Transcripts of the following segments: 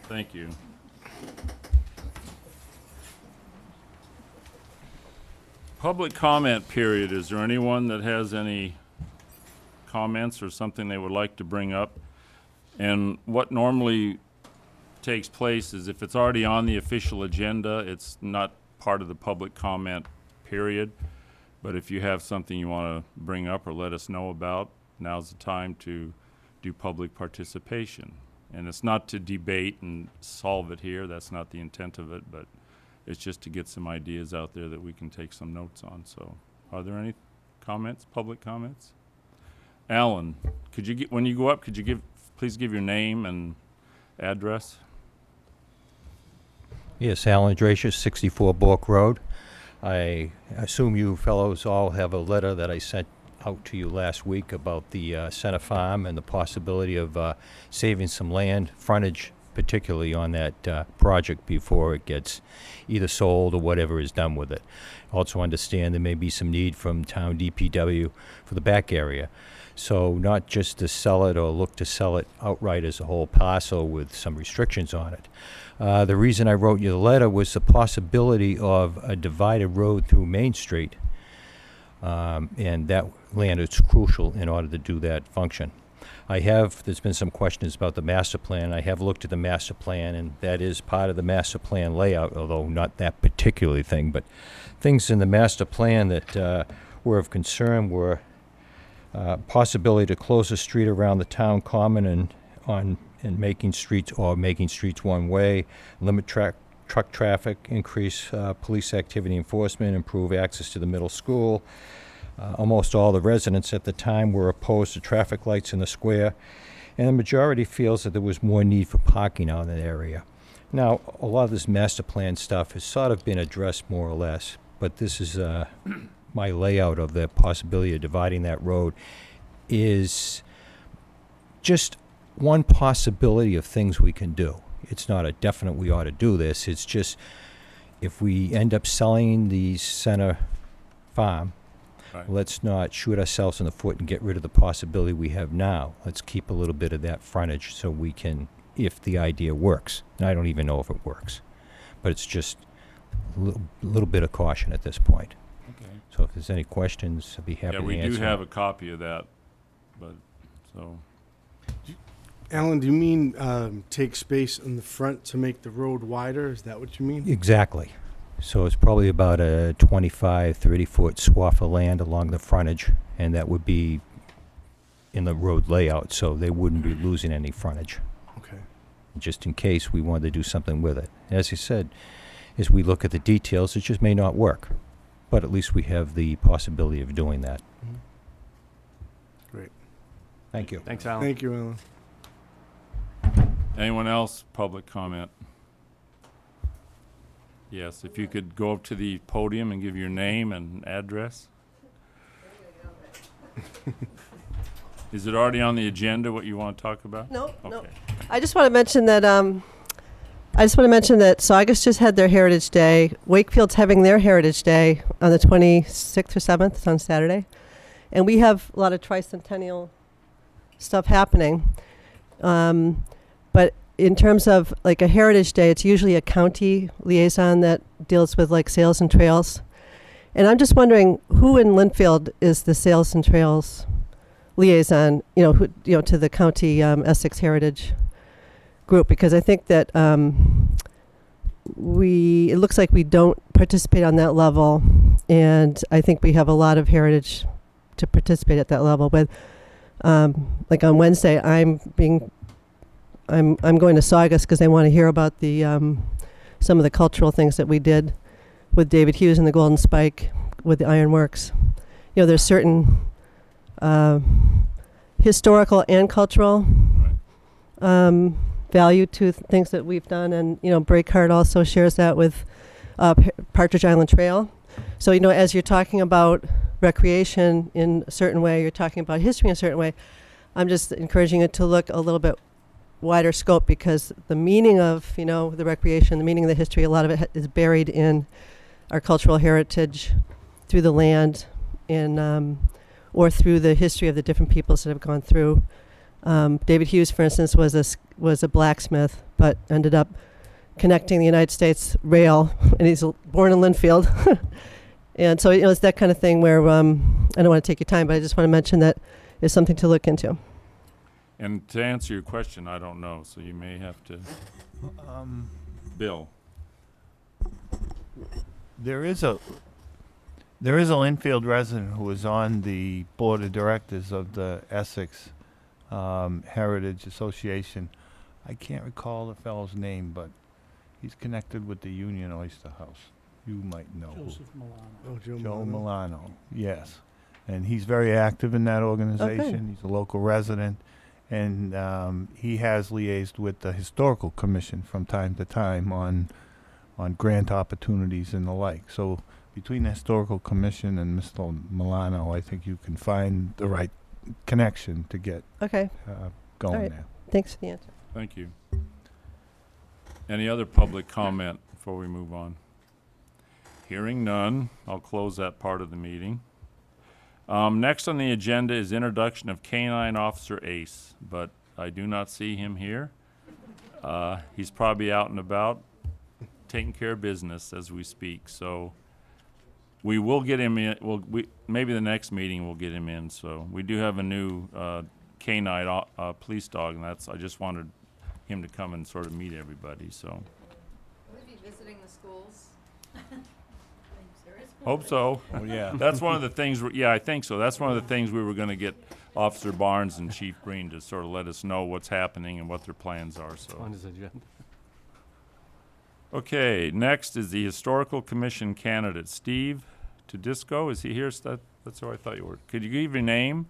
Thank you. Public comment period. Is there anyone that has any comments or something they would like to bring up? And what normally takes place is if it's already on the official agenda, it's not part of the public comment period. But if you have something you want to bring up or let us know about, now's the time to do public participation. And it's not to debate and solve it here. That's not the intent of it, but it's just to get some ideas out there that we can take some notes on. So are there any comments, public comments? Alan, could you when you go up, could you please give your name and address? Yes, Alan Dracious, 64 Bork Road. I assume you fellows all have a letter that I sent out to you last week about the Center Farm and the possibility of saving some land frontage, particularly on that project before it gets either sold or whatever is done with it. Also understand there may be some need from town DPW for the back area. So not just to sell it or look to sell it outright as a whole parcel with some restrictions on it. The reason I wrote you the letter was the possibility of a divided road through Main Street. And that land is crucial in order to do that function. There's been some questions about the master plan. I have looked at the master plan, and that is part of the master plan layout, although not that particular thing, but things in the master plan that were of concern were possibility to close the street around the town common and making streets one way, limit truck traffic, increase police activity enforcement, improve access to the middle school. Almost all the residents at the time were opposed to traffic lights in the square, and the majority feels that there was more need for parking out in that area. Now, a lot of this master plan stuff has sort of been addressed more or less, but this is my layout of the possibility of dividing that road is just one possibility of things we can do. It's not a definite we ought to do this. It's just if we end up selling the Center Farm, right, let's not shoot ourselves in the foot and get rid of the possibility we have now. Let's keep a little bit of that frontage so we can, if the idea works. And I don't even know if it works. But it's just a little bit of caution at this point. Okay. So if there's any questions, I'd be happy to answer. Yeah, we do have a copy of that, but so. Alan, do you mean take space in the front to make the road wider? Is that what you mean? Exactly. So it's probably about a 25, 30-foot swath of land along the frontage, and that would be in the road layout, so they wouldn't be losing any frontage. Okay. Just in case we wanted to do something with it. As you said, as we look at the details, it just may not work, but at least we have the possibility of doing that. Mm-hmm. Great. Thank you. Thanks, Alan. Thank you, Alan. Anyone else, public comment? Yes, if you could go up to the podium and give your name and address. Is it already on the agenda, what you want to talk about? No, no. Okay. I just want to mention that Saugus just had their Heritage Day. Wakefield's having their Heritage Day on the 26th or 7th. It's on Saturday. And we have a lot of tricentennial stuff happening. But in terms of like a Heritage Day, it's usually a county liaison that deals with like sales and trails. And I'm just wondering who in Lynnfield is the sales and trails liaison, to the county Essex Heritage group, because I think that it looks like we don't participate on that level, and I think we have a lot of heritage to participate at that level. But like on Wednesday, I'm going to Saugus because I want to hear about the some of the cultural things that we did with David Hughes and the Golden Spike with the Ironworks. There's certain historical and cultural value to things that we've done, and Breakheart also shares that with Partridge Island Trail. So as you're talking about recreation in a certain way, you're talking about history in a certain way. I'm just encouraging it to look a little bit wider scope, because the meaning of the recreation, the meaning of the history, a lot of it is buried in our cultural heritage through the land and or through the history of the different peoples that have gone through. David Hughes, for instance, was a blacksmith but ended up connecting the United States rail, and he's born in Lynnfield. And so, it's that kind of thing where I don't want to take your time, but I just want to mention that is something to look into. And to answer your question, I don't know, so you may have to. Bill. There is a Lynnfield resident who is on the board of directors of the Essex Heritage Association. I can't recall the fellow's name, but he's connected with the Union Oyster House. You might know. Oh, Joe Milano, yes. And he's very active in that organization. He's a local resident. And he has liaised with the Historical Commission from time to time on grant opportunities and the like. So between the Historical Commission and Mr. Milano, I think you can find the right connection to get Okay, going All right. there. thanks for the answer. Thank you. Any other public comment before we move on? Hearing none, I'll close that part of the meeting. Next on the agenda is introduction of Canine Officer Ace, but I do not see him here. He's probably out and about taking care of business as we speak, so we will get him in. Maybe the next meeting we'll get him in. So we do have a new canine police dog, and I just wanted him to come and sort of meet everybody. So Will we be visiting the schools? hope so. Oh, yeah. That's one of the things. Yeah, I think so. That's one of the things we were going to get Officer Barnes and Chief Breen to sort of let us know what's happening and what their plans are. So. On his agenda. Okay, next is the Historical Commission candidate, Steve Tedisco. Is he here? That's who I thought you were. Could you give your name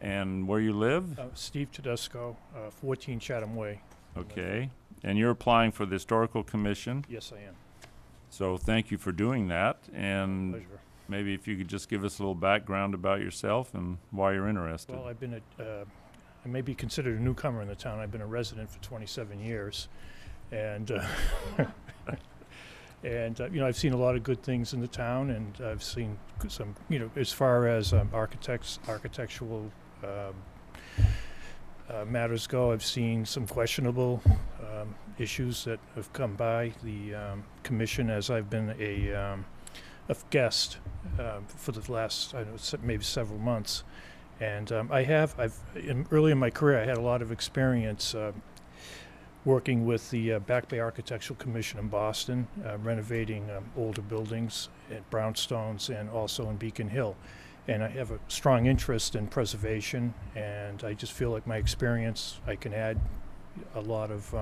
and where you live? Steve Tedesco, 14 Chatham Way. Okay, and you're applying for the Historical Commission. Yes, I am. So thank you for doing that. And Pleasure. maybe if you could just give us a little background about yourself and why you're interested. Well, I've been I may be considered a newcomer in the town. I've been a resident for 27 years. And, I've seen a lot of good things in the town, and I've seen some, as far as architectural matters go, I've seen some questionable issues that have come by the commission as I've been a guest for the last, maybe several months. And early in my career, I had a lot of experience working with the Back Bay Architectural Commission in Boston, renovating older buildings at Brownstones and also in Beacon Hill. And I have a strong interest in preservation, and I just feel like my experience, I can add a lot of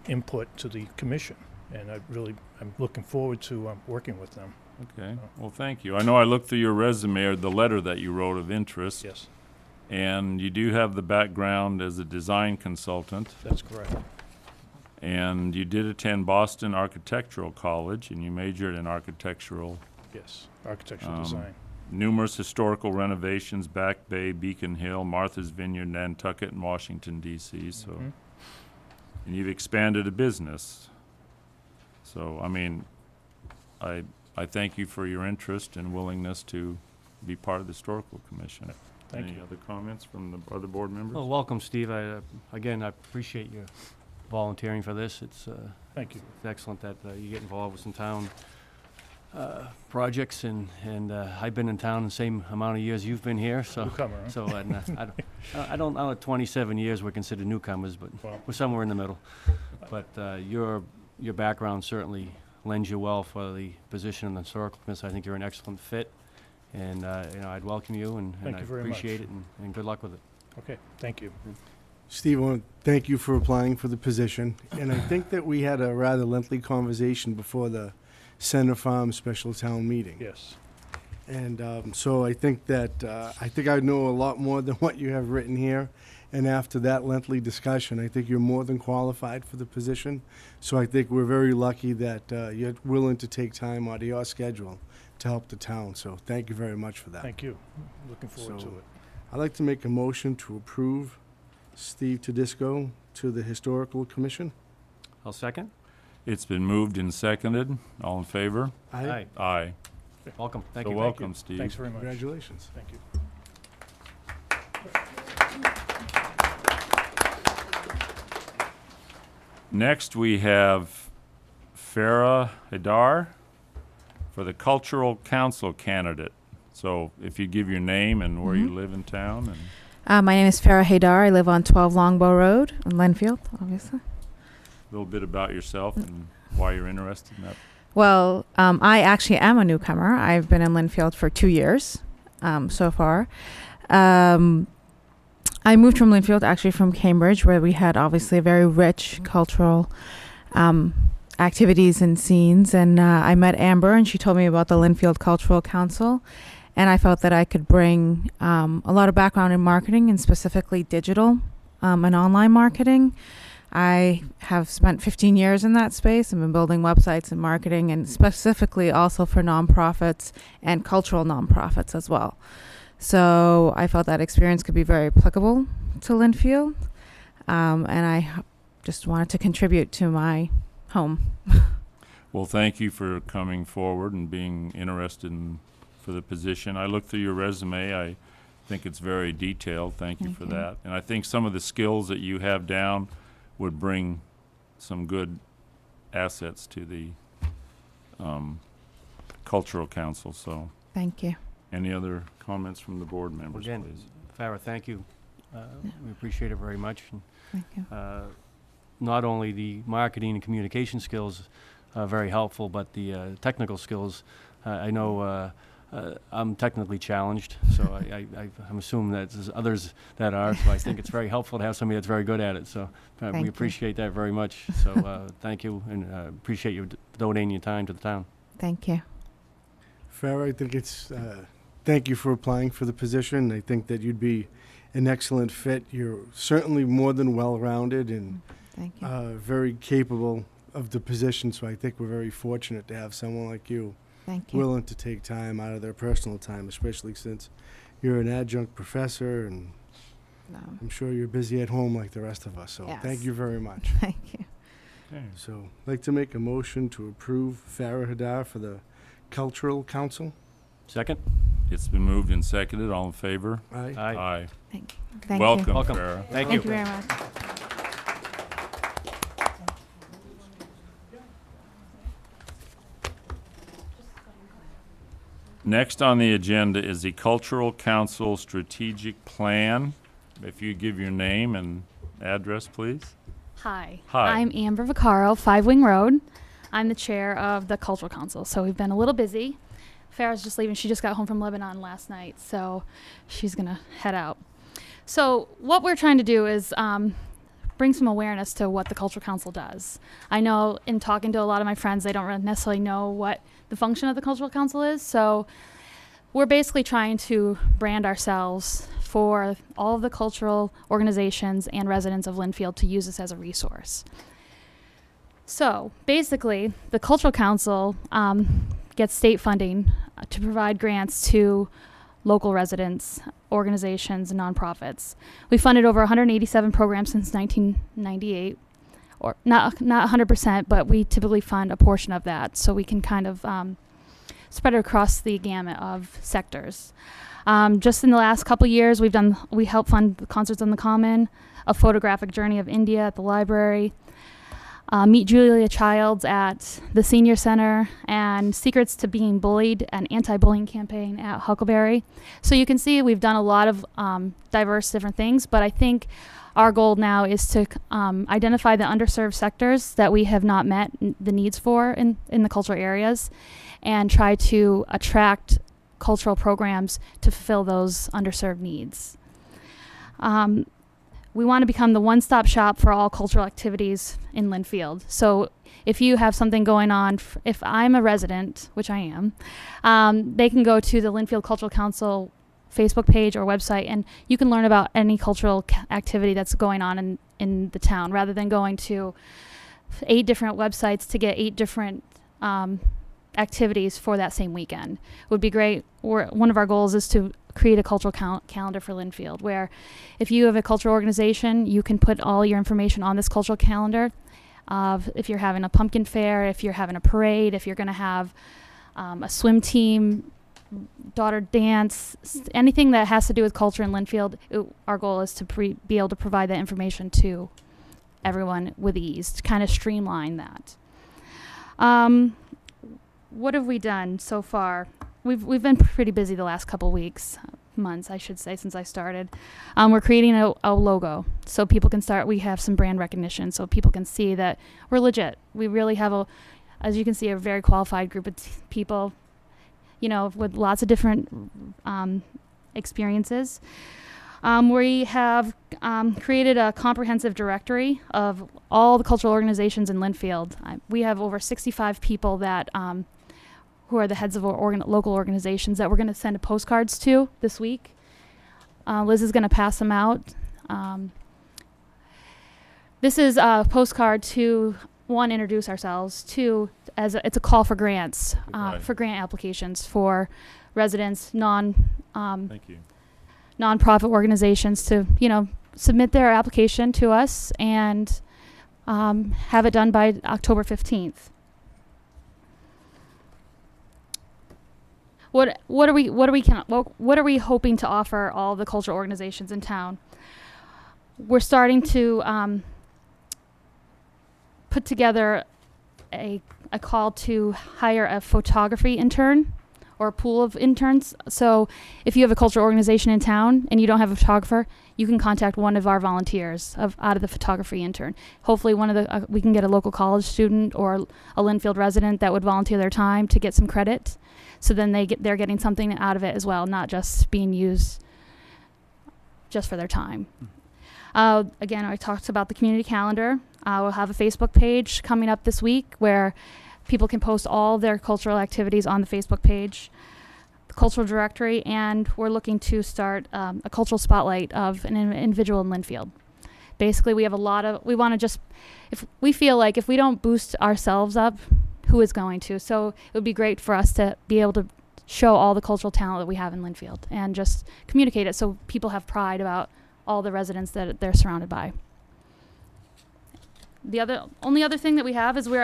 input to the commission. And I'm looking forward to working with them. Okay, well, thank you. I know I looked through your resume or the letter that you wrote of interest. Yes, And you do have the background as a design consultant. that's correct. And you did attend Boston Architectural College, and you majored in architectural. Yes, architectural design. Numerous historical renovations, Back Bay, Beacon Hill, Martha's Vineyard, Nantucket, and Washington, D.C. So, Mhm. and you've expanded a business. So, I mean, I thank you for your interest and willingness to be part of the Historical Commission. Thank Any you. other comments from the other board members? Well, welcome, Steve. Again, I appreciate you volunteering for this. It's Thank you. it's excellent that you get involved with some town projects, and I've been in town the same amount of years you've been here. So, Newcomer, huh? so I don't know. 27 years we're considered newcomers, but Well, we're somewhere in the middle. But your background certainly lends you well for the position in the historical commission. I think you're an excellent fit. And, I'd welcome you, and Thank I you very appreciate much. it, and good luck with it. Okay, thank you. Steve, I want to thank you for applying for the position. And I think that we had a rather lengthy conversation before the Center Farm special town meeting. Yes. And so I think that I know a lot more than what you have written here. And after that lengthy discussion, I think you're more than qualified for the position. So I think we're very lucky that you're willing to take time out of your schedule to help the town. So thank you very much for that. Thank you. Looking forward to So- it. I'd like to make a motion to approve Steve Tedisco to the Historical Commission. I'll second. It's been moved and seconded. All in favor? Aye. Aye. Welcome. Thank So you. welcome, Steve. Thanks very much. Congratulations. Thank you. Next, we have Farah Hadar for the Cultural Council candidate. So if you give your name and where you live in town, and My name is Farah Hadar. I live on 12 Longbow Road in Lynnfield, obviously. a little bit about yourself and why you're interested in that. Well, I actually am a newcomer. I've been in Lynnfield for 2 years so far. I moved from Lynnfield, actually from Cambridge, where we had obviously a very rich cultural activities and scenes. And I met Amber, and she told me about the Lynnfield Cultural Council. And I felt that I could bring a lot of background in marketing, and specifically digital and online marketing. I have spent 15 years in that space. I've been building websites and marketing, and specifically also for nonprofits and cultural nonprofits as well. So I felt that experience could be very applicable to Lynnfield, and I just wanted to contribute to my home. Well, thank you for coming forward and being interested for the position. I looked through your resume. I think it's very detailed. Thank you for that. And I think some of the skills that you have down would bring some good assets to the Cultural Council. So Thank you. any other comments from the board members, Again, please? Farah, thank you. We appreciate it very much. And, Thank you. not only the marketing and communication skills are very helpful, but the technical skills. I know I'm technically challenged, so I'm assuming that there's others that are, so I think it's very helpful to have somebody that's very good at it. So Thank we you. appreciate that very much. So thank you, and appreciate you donating your time to the town. Thank you. Farah, I think it's, thank you for applying for the position. I think that you'd be an excellent fit. You're certainly more than well-rounded and Thank you. very capable of the position, so I think we're very fortunate to have someone like you Thank you. willing to take time out of their personal time, especially since you're an adjunct professor, and I'm sure you're busy at home like the rest of us, so thank Yes. you very much. Thank you. Okay. So, I'd like to make a motion to approve Farah Hadar for the Cultural Council. Second? It's been moved and seconded. All in favor? Aye. Aye. Thank you. Welcome, Welcome. Farah. Thank Thank you. you very much. Next on the agenda is the Cultural Council Strategic Plan. If you give your name and address, please. Hi. Hi. I'm Amber Vaccaro, 5 Wing Road. I'm the chair of the Cultural Council, so we've been a little busy. Farah's just leaving. She just got home from Lebanon last night, so she's going to head out. So what we're trying to do is bring some awareness to what the Cultural Council does. I know in talking to a lot of my friends, they don't really necessarily know what the function of the Cultural Council is, so we're basically trying to brand ourselves for all of the cultural organizations and residents of Lynnfield to use this as a resource. So basically, the Cultural Council gets state funding to provide grants to local residents, organizations, and nonprofits. We funded over 187 programs since 1998, or not 100%, but we typically fund a portion of that, so we can kind of spread it across the gamut of sectors. Just in the last couple years, we helped fund the Concerts on the Common, a photographic journey of India at the library, Meet Julia Childs at the Senior Center, and Secrets to Being Bullied, an anti-bullying campaign at Huckleberry. So you can see we've done a lot of diverse different things, but I think our goal now is to identify the underserved sectors that we have not met the needs for in the cultural areas, and try to attract cultural programs to fulfill those underserved needs. We want to become the one-stop shop for all cultural activities in Lynnfield. So if you have something going on, if I'm a resident, which I am, they can go to the Lynnfield Cultural Council Facebook page or website, and you can learn about any cultural activity that's going on in the town, rather than going to 8 different websites to get 8 different activities for that same weekend. Would be great. One of our goals is to create a cultural calendar for Lynnfield, where if you have a cultural organization, you can put all your information on this cultural calendar. If you're having a pumpkin fair, if you're having a parade, if you're going to have a swim team, daughter dance, anything that has to do with culture in Lynnfield, our goal is to be able to provide that information to everyone with ease, to kind of streamline that. What have we done so far? We've been pretty busy the last couple weeks, months, I should say, since I started. We're creating a logo so people can start. We have some brand recognition so people can see that we're legit. We really have as you can see, a very qualified group of people, with lots of different experiences. We have created a comprehensive directory of all the cultural organizations in Lynnfield. We have over 65 people that who are the heads of local organizations that we're going to send postcards to this week. Liz is going to pass them out. This is a postcard to, one, introduce ourselves, two, it's a call for grants, for grant applications for residents, Thank you. nonprofit organizations to, submit their application to us and have it done by October 15th. What are we hoping to offer all the cultural organizations in town? We're starting to put together a call to hire a photography intern or a pool of interns. So if you have a cultural organization in town and you don't have a photographer, you can contact one of our volunteers out of the photography intern. Hopefully we can get a local college student or a Lynnfield resident that would volunteer their time to get some credit. So then they're getting something out of it as well, not just being used just for their time. Again, I talked about the community calendar. We'll have a Facebook page coming up this week where people can post all their cultural activities on the Facebook page, the cultural directory, and we're looking to start a cultural spotlight of an individual in Lynnfield. Basically, we want to just, if we feel like if we don't boost ourselves up, who is going to? So it would be great for us to be able to show all the cultural talent that we have in Lynnfield and just communicate it so people have pride about all the residents that they're surrounded by. The only other thing that we have is we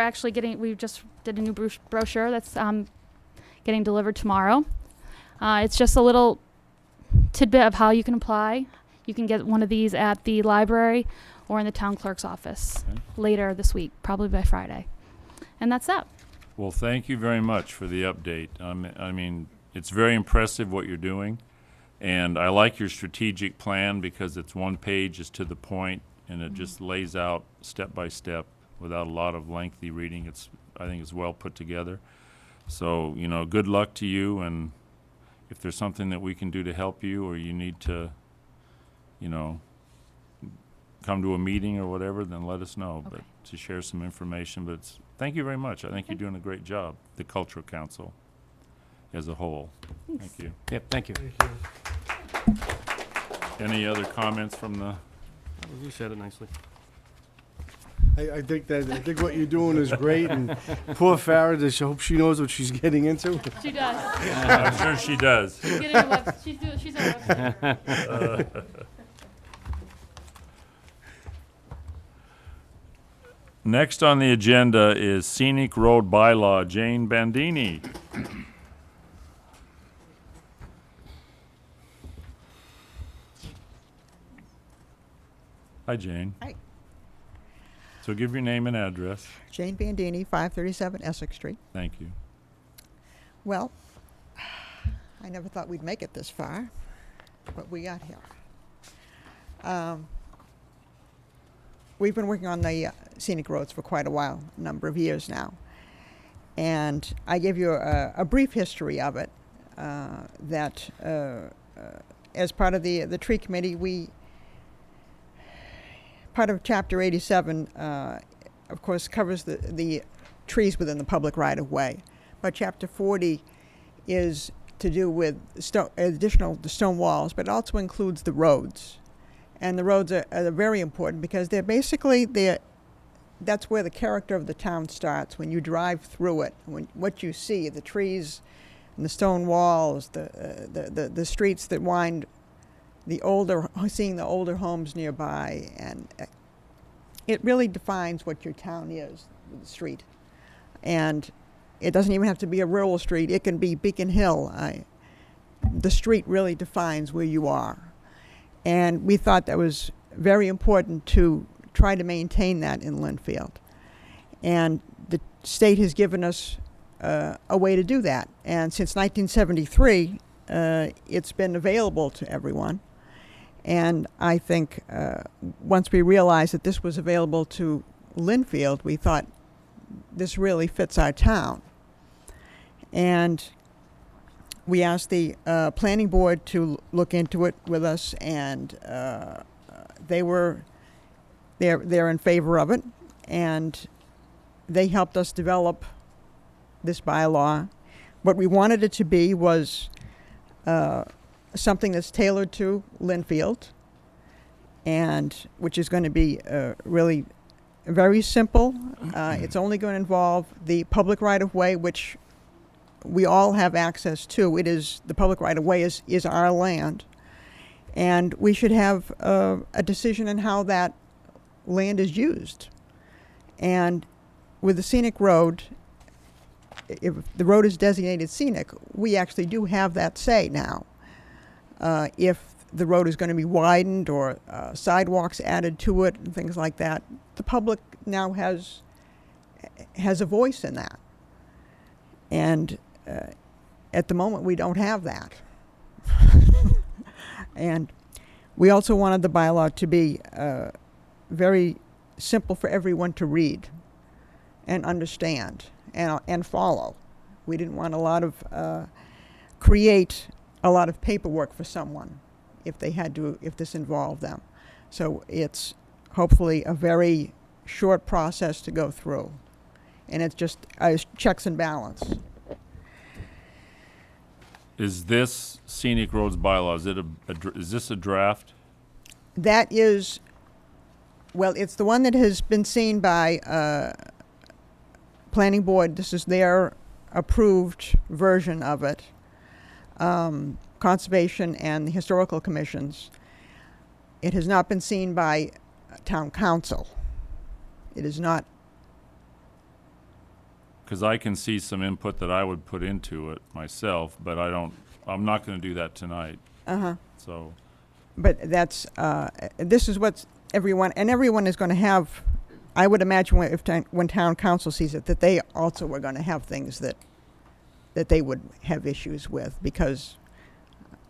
just did a new brochure that's getting delivered tomorrow. It's just a little tidbit of how you can apply. You can get one of these at the library or in the town clerk's office later this week, probably by Friday. And that's that. Well, thank you very much for the update. I mean, it's very impressive what you're doing, and I like your strategic plan because it's one page, is to the point, and it just lays out step by step without a lot of lengthy reading. I think it's well put together. So, good luck to you, and if there's something that we can do to help you, or you need to, come to a meeting or whatever, then let us know. Okay. But to share some information. But thank you very much. I think you're doing a great job, the Cultural Council as a whole. Thanks. Thank you. Yep, thank you. Any other comments from the? You said it nicely. I think what you're doing is great, and poor Farah, I hope she knows what she's getting into. She does. I'm sure she does. She's getting she's on a website. Next on the agenda is Scenic Road Bylaw, Jane Bandini. Hi, Jane. Hi. So give your name and address. Jane Bandini, 537 Essex Street. Thank you. Well, I never thought we'd make it this far, but we got here. We've been working on the scenic roads for quite a while, a number of years now. And I gave you a brief history of it, that as part of the tree committee, part of Chapter 87, of course, covers the trees within the public right-of-way. But Chapter 40 is to do with additional stone walls, but it also includes the roads. And the roads are very important because they're basically, that's where the character of the town starts. When you drive through it, what you see, the trees and the stone walls, the streets that wind, seeing the older homes nearby, and it really defines what your town is, the street. And it doesn't even have to be a rural street. It can be Beacon Hill. The street really defines where you are. And we thought that was very important to try to maintain that in Lynnfield. And the state has given us a way to do that. And since 1973, it's been available to everyone. And I think once we realized that this was available to Lynnfield, we thought this really fits our town. And we asked the planning board to look into it with us, and they're in favor of it, and they helped us develop this bylaw. What we wanted it to be was something that's tailored to Lynnfield, and which is going to be really very simple. It's only going to involve the public right-of-way, which we all have access to. It is, the public right-of-way is our land, and we should have a decision on how that land is used. And with the scenic road, if the road is designated scenic, we actually do have that say now. If the road is going to be widened or sidewalks added to it and things like that, the public now has a voice in that. And at the moment, we don't have that. And we also wanted the bylaw to be very simple for everyone to read and understand and follow. We didn't want a lot of create a lot of paperwork for someone if this involved them. So it's hopefully a very short process to go through, and it's just checks and balance. Is this scenic roads bylaw, is this a draft? That is, well, it's the one that has been seen by planning board. This is their approved version of it. Conservation and the historical commissions. It has not been seen by town council. It is not. Because I can see some input that I would put into it myself, but I'm not going to do that tonight. So. But that's, this is what everyone is going to have. I would imagine when town council sees it, that they also are going to have things that they would have issues with, because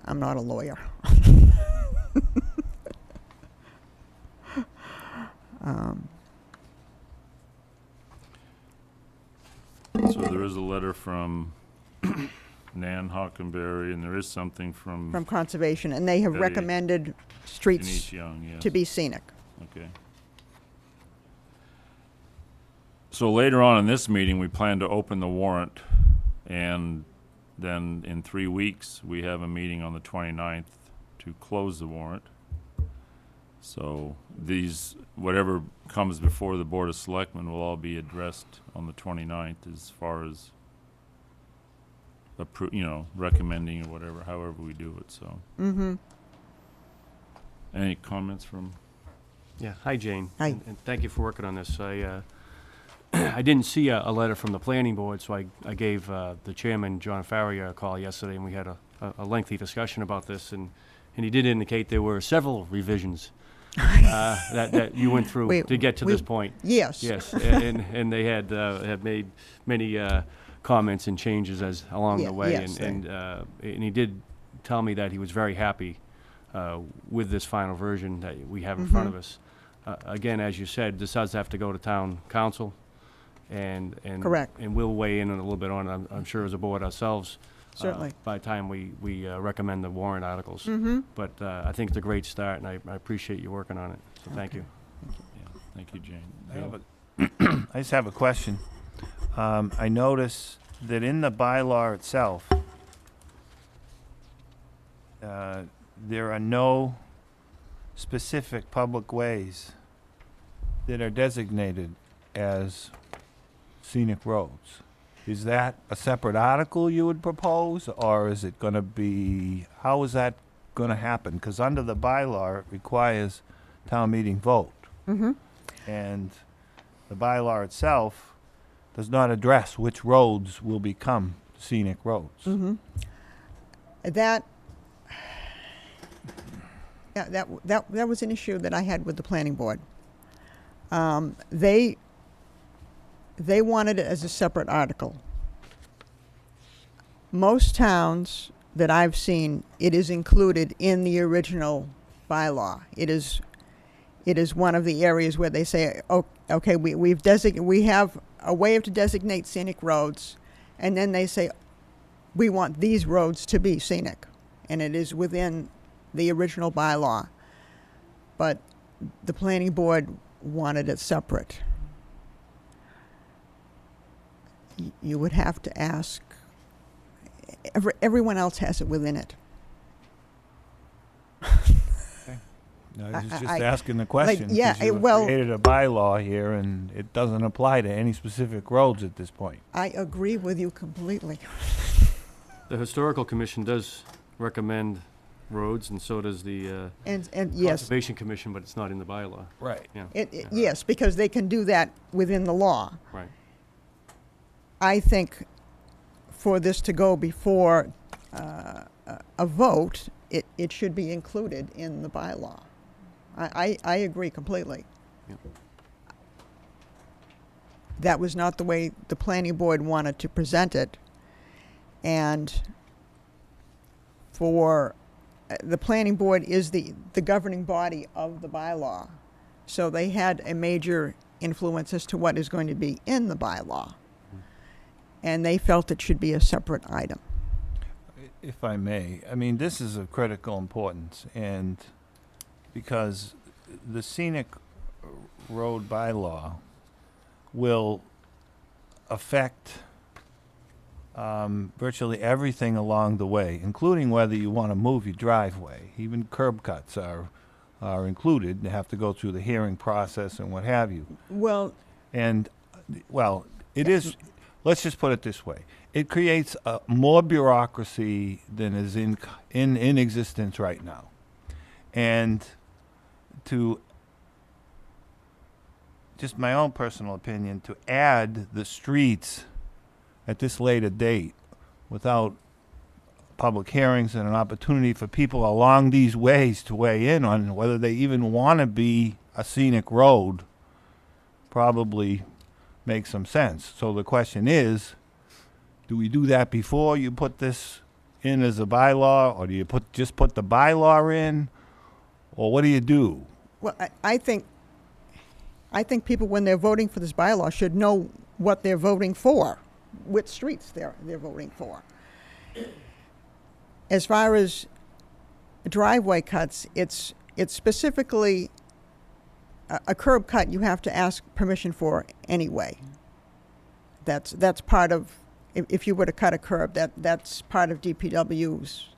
I'm not a lawyer. So there is a letter from Nan Hockenberry, and there is something from conservation, and they have Betty recommended streets Denise Young, yes. to be scenic. Okay. So later on in this meeting, we plan to open the warrant, and then in 3 weeks, we have a meeting on the 29th to close the warrant. So whatever comes before the Board of Selectmen will all be addressed on the 29th as far as, recommending or whatever, however we do it, so. Mm-hmm. Any comments from? Yeah, hi Jane. Hi. And thank you for working on this. I didn't see a letter from the planning board, so I gave the chairman, John Farrier, a call yesterday, and we had a lengthy discussion about this, and he did indicate there were several revisions that you went through to get to this point. Yes. Yes, and they had made many comments and changes along the way, yes, and he did tell me that he was very happy with this final version that we have in front of us. Again, as you said, this does have to go to town council, and correct, and we'll weigh in a little bit on it, I'm sure, as a board ourselves. Certainly. By the time we recommend the warrant articles. Mm-hmm. But I think it's a great start, and I appreciate you working on it. So thank you. Yeah, thank you, Jane. I just have a question. I notice that in the bylaw itself, there are no specific public ways that are designated as scenic roads. Is that a separate article you would propose, or is it going to be, how is that going to happen? Because under the bylaw, it requires town meeting vote. Mm-hmm. And the bylaw itself does not address which roads will become scenic roads. Mm-hmm. That was an issue that I had with the planning board. They wanted it as a separate article. Most towns that I've seen, it is included in the original bylaw. It is one of the areas where they say, oh, okay, we have a way to designate scenic roads, and then they say, we want these roads to be scenic, and it is within the original bylaw. But the planning board wanted it separate. You would have to ask. Everyone else has it within it. I was just I- asking the question. yeah, 'cause you well- created a bylaw here, and it doesn't apply to any specific roads at this point. I agree with you completely. The Historical Commission does recommend roads, and so does the And yes, Conservation Commission, but it's not in the bylaw. Right. Yeah, yes, because they can do that within the law. right. I think for this to go before a vote, it should be included in the bylaw. I agree completely. Yep. That was not the way the planning board wanted to present it. And for the planning board is the governing body of the bylaw. So they had a major influence as to what is going to be in the bylaw. And they felt it should be a separate item. If I may, I mean, this is of critical importance, and because the scenic road bylaw will affect virtually everything along the way, including whether you want to move your driveway. Even curb cuts are included. They have to go through the hearing process and what have you. Well, And, well, it is, let's just put it this way. It creates more bureaucracy than is in existence right now. And to, just my own personal opinion, to add the streets at this later date without public hearings and an opportunity for people along these ways to weigh in on whether they even want to be a scenic road probably makes some sense. So the question is, do we do that before you put this in as a bylaw, or do you just put the bylaw in, or what do you do? well, I think people, when they're voting for this bylaw, should know what they're voting for, which streets they're voting for. As far as driveway cuts, it's specifically a curb cut you have to ask permission for anyway. That's part of, if you were to cut a curb, that's part of DPW's.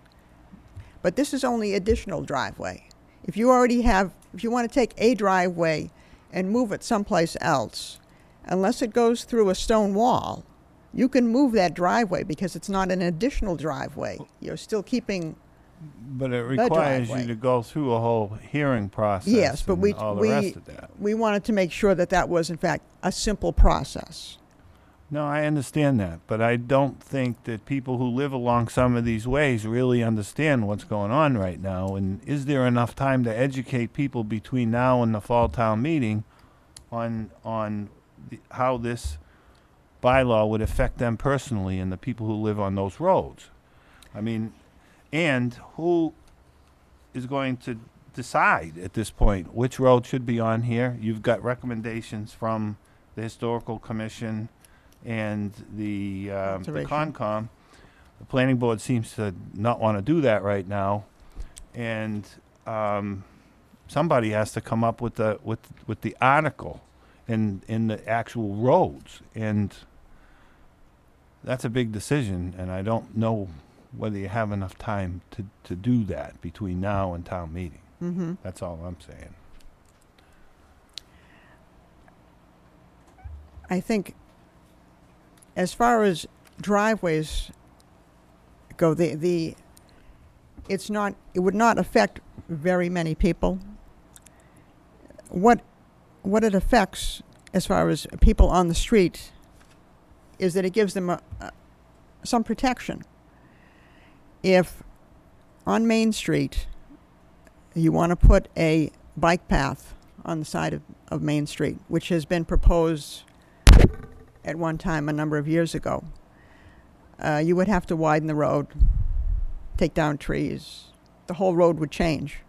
But this is only additional driveway. If you want to take a driveway and move it someplace else, unless it goes through a stone wall, you can move that driveway because it's not an additional driveway. You're still keeping. But it requires you driveway. to go through a whole hearing process. Yes, but and all the rest of that. we wanted to make sure that was in fact a simple process. No, I understand that, but I don't think that people who live along some of these ways really understand what's going on right now. And is there enough time to educate people between now and the fall town meeting on how this bylaw would affect them personally and the people who live on those roads? I mean, and who is going to decide at this point which road should be on here? You've got recommendations from the Historical Commission and the Conservation. Concom. The planning board seems to not want to do that right now, and somebody has to come up with the article in the actual roads, and that's a big decision. And I don't know whether you have enough time to do that between now and town meeting. Mm-hmm. That's all I'm saying. I think as far as driveways go, it would not affect very many people. What it affects as far as people on the street is that it gives them some protection. If on Main Street you want to put a bike path on the side of Main Street, which has been proposed at one time a number of years ago. You would have to widen the road, take down trees. The whole road would change.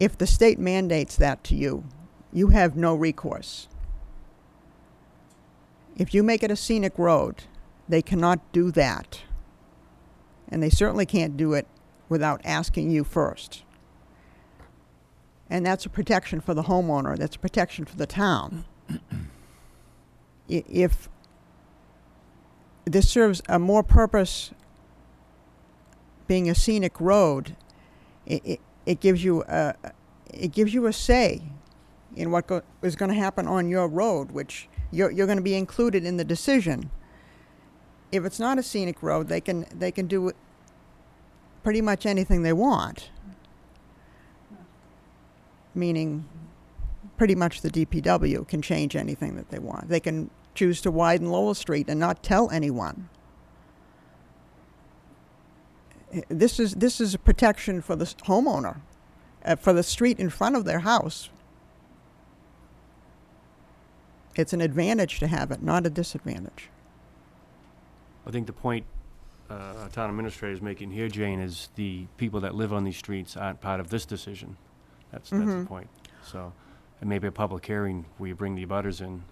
If the state mandates that to you, you have no recourse. If you make it a scenic road, they cannot do that. And they certainly can't do it without asking you first. And that's a protection for the homeowner. That's a protection for the town. If this serves a more purpose being a scenic road, it gives you a say in what is going to happen on your road, which you're going to be included in the decision. If it's not a scenic road, they can do pretty much anything they want. Meaning, pretty much the DPW can change anything that they want. They can choose to widen Lowell Street and not tell anyone. This is a protection for the homeowner, for the street in front of their house. It's an advantage to have it, not a disadvantage. I think the point town administrator is making here, Jane, is the people that live on these streets aren't part of this decision. That's the point. So, and maybe a public hearing where you bring the abutters in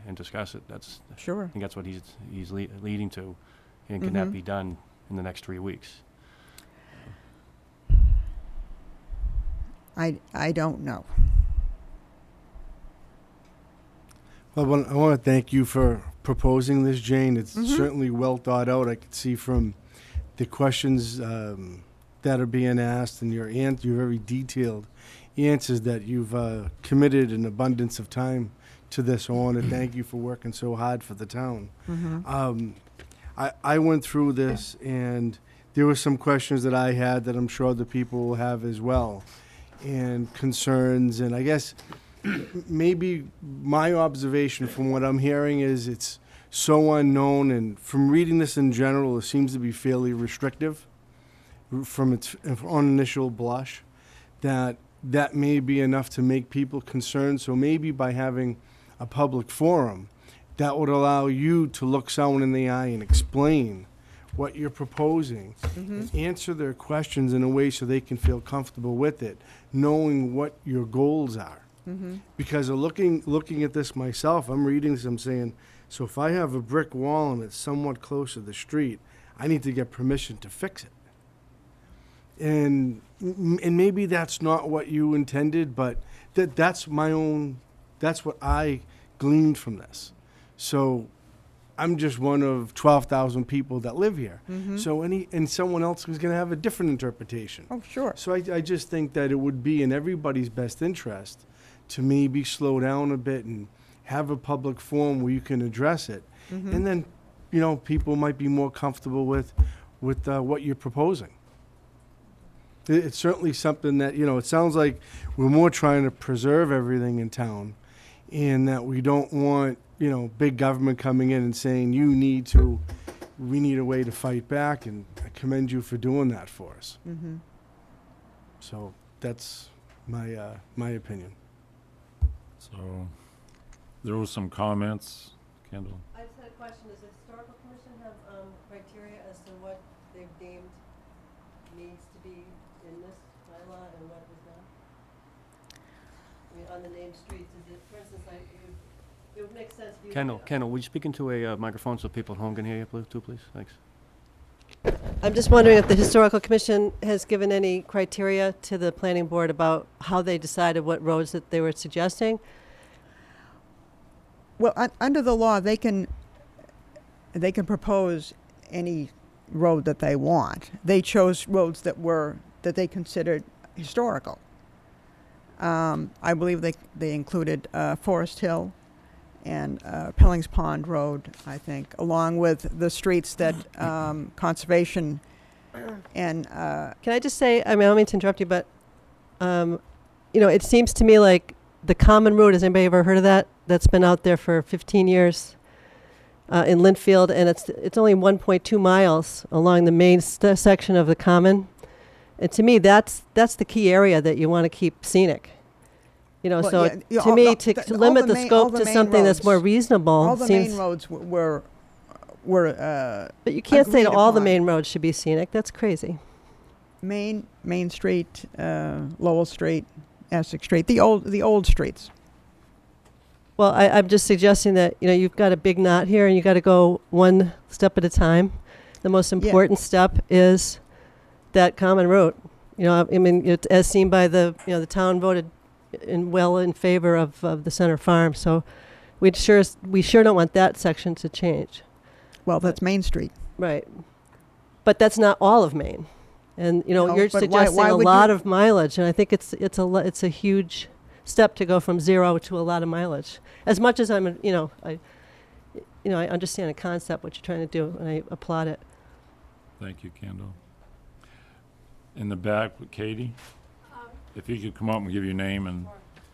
and discuss it. That's Sure. I think that's what he's leading to, and can that be done in the next 3 weeks? I don't know. Well, I want to thank you for proposing this, Jane. It's certainly well thought out. I could see from the questions that are being asked and your very detailed answers that you've committed an abundance of time to this. I want to thank you for working so hard for the town. I went through this, and there were some questions that I had that I'm sure the people will have as well, and concerns. And I guess maybe my observation from what I'm hearing is it's so unknown, and from reading this in general, it seems to be fairly restrictive from its on initial blush, that may be enough to make people concerned. So maybe by having a public forum, that would allow you to look someone in the eye and explain what you're proposing, and answer their questions in a way so they can feel comfortable with it, knowing what your goals are. Because looking at this myself, I'm reading this, I'm saying, so if I have a brick wall and it's somewhat close to the street, I need to get permission to fix it. And maybe that's not what you intended, but that's what I gleaned from this. So I'm just one of 12,000 people that live here. So someone else is going to have a different interpretation. Oh, sure. So I just think that it would be in everybody's best interest to maybe slow down a bit and have a public forum where you can address it. And then, people might be more comfortable with what you're proposing. It's certainly something that, it sounds like we're more trying to preserve everything in town, and that we don't want, big government coming in and saying, we need a way to fight back, and I commend you for doing that for us. So that's my opinion. So there were some comments, Kendall. I just had a question. Does the Historical Commission have criteria as to what they've deemed needs to be in this bylaw and what is not? I mean, on the named streets, is it, for instance, it would make sense if you... Kendall, will you speak into a microphone so people at home can hear you, too, please? Thanks. I'm just wondering if the Historical Commission has given any criteria to the planning board about how they decided what roads that they were suggesting. Well, under the law, they can propose any road that they want. They chose roads that they considered historical. I believe they included Forest Hill and Pillings Pond Road, I think, along with the streets that conservation and... Can I just say, I don't mean to interrupt you, but, it seems to me like the common route, has anybody ever heard of that? That's been out there for 15 years in Lynnfield, and it's only 1.2 miles along the main section of the common. And to me, that's the key area that you want to keep scenic. You know, Well, so yeah, yeah, to all- me, no, to all limit the the main- scope all the to main something that's more roads- reasonable All the main seems. roads were But you can't say agreed all the upon. main roads should be scenic. That's crazy. Main Street, Lowell Street, Essex Street, the old streets. Well, I'm just suggesting that, you know, you've got a big knot here and you got to go one step at a time. The most important step is that common route. You know, I mean, as seen by the town voted in favor of the center farm. So we sure don't want that section to change. Well, that's Main Street. Right. But that's not all of Maine. And, you know, No, you're but suggesting why a would lot you- of mileage, and I think it's a huge step to go from 0 to a lot of mileage. As much as I understand the concept, what you're trying to do, and I applaud it. Thank you, Kendall. In the back, with Katie, if you could come up and give your name and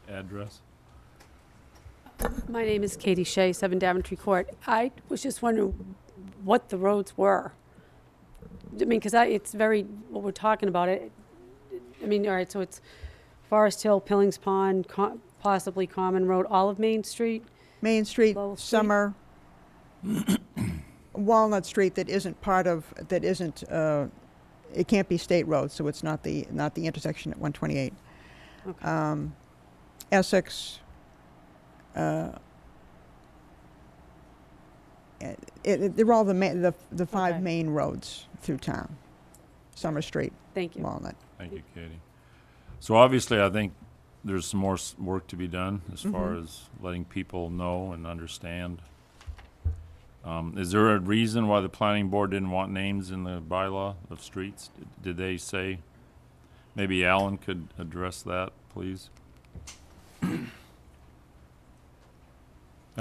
address. My name is Katie Shea, 7 Daventry Court. I was just wondering what the roads were. I mean, because it's very, what we're talking about, I mean, all right, so it's Forest Hill, Pillings Pond, possibly Common Road, all of Main Street? Main Street, Lowell Street? Summer, Walnut Street that isn't, it can't be state road, so it's not the intersection at 128. Okay. Essex, they're all the five Okay. main roads through town. Summer Street, Thank you. Walnut. Thank you, Katie. So obviously, I think there's some more work to be done as far as letting people know and understand. Is there a reason why the planning board didn't want names in the bylaw of streets? Did they say? Maybe Alan could address that, please. I'm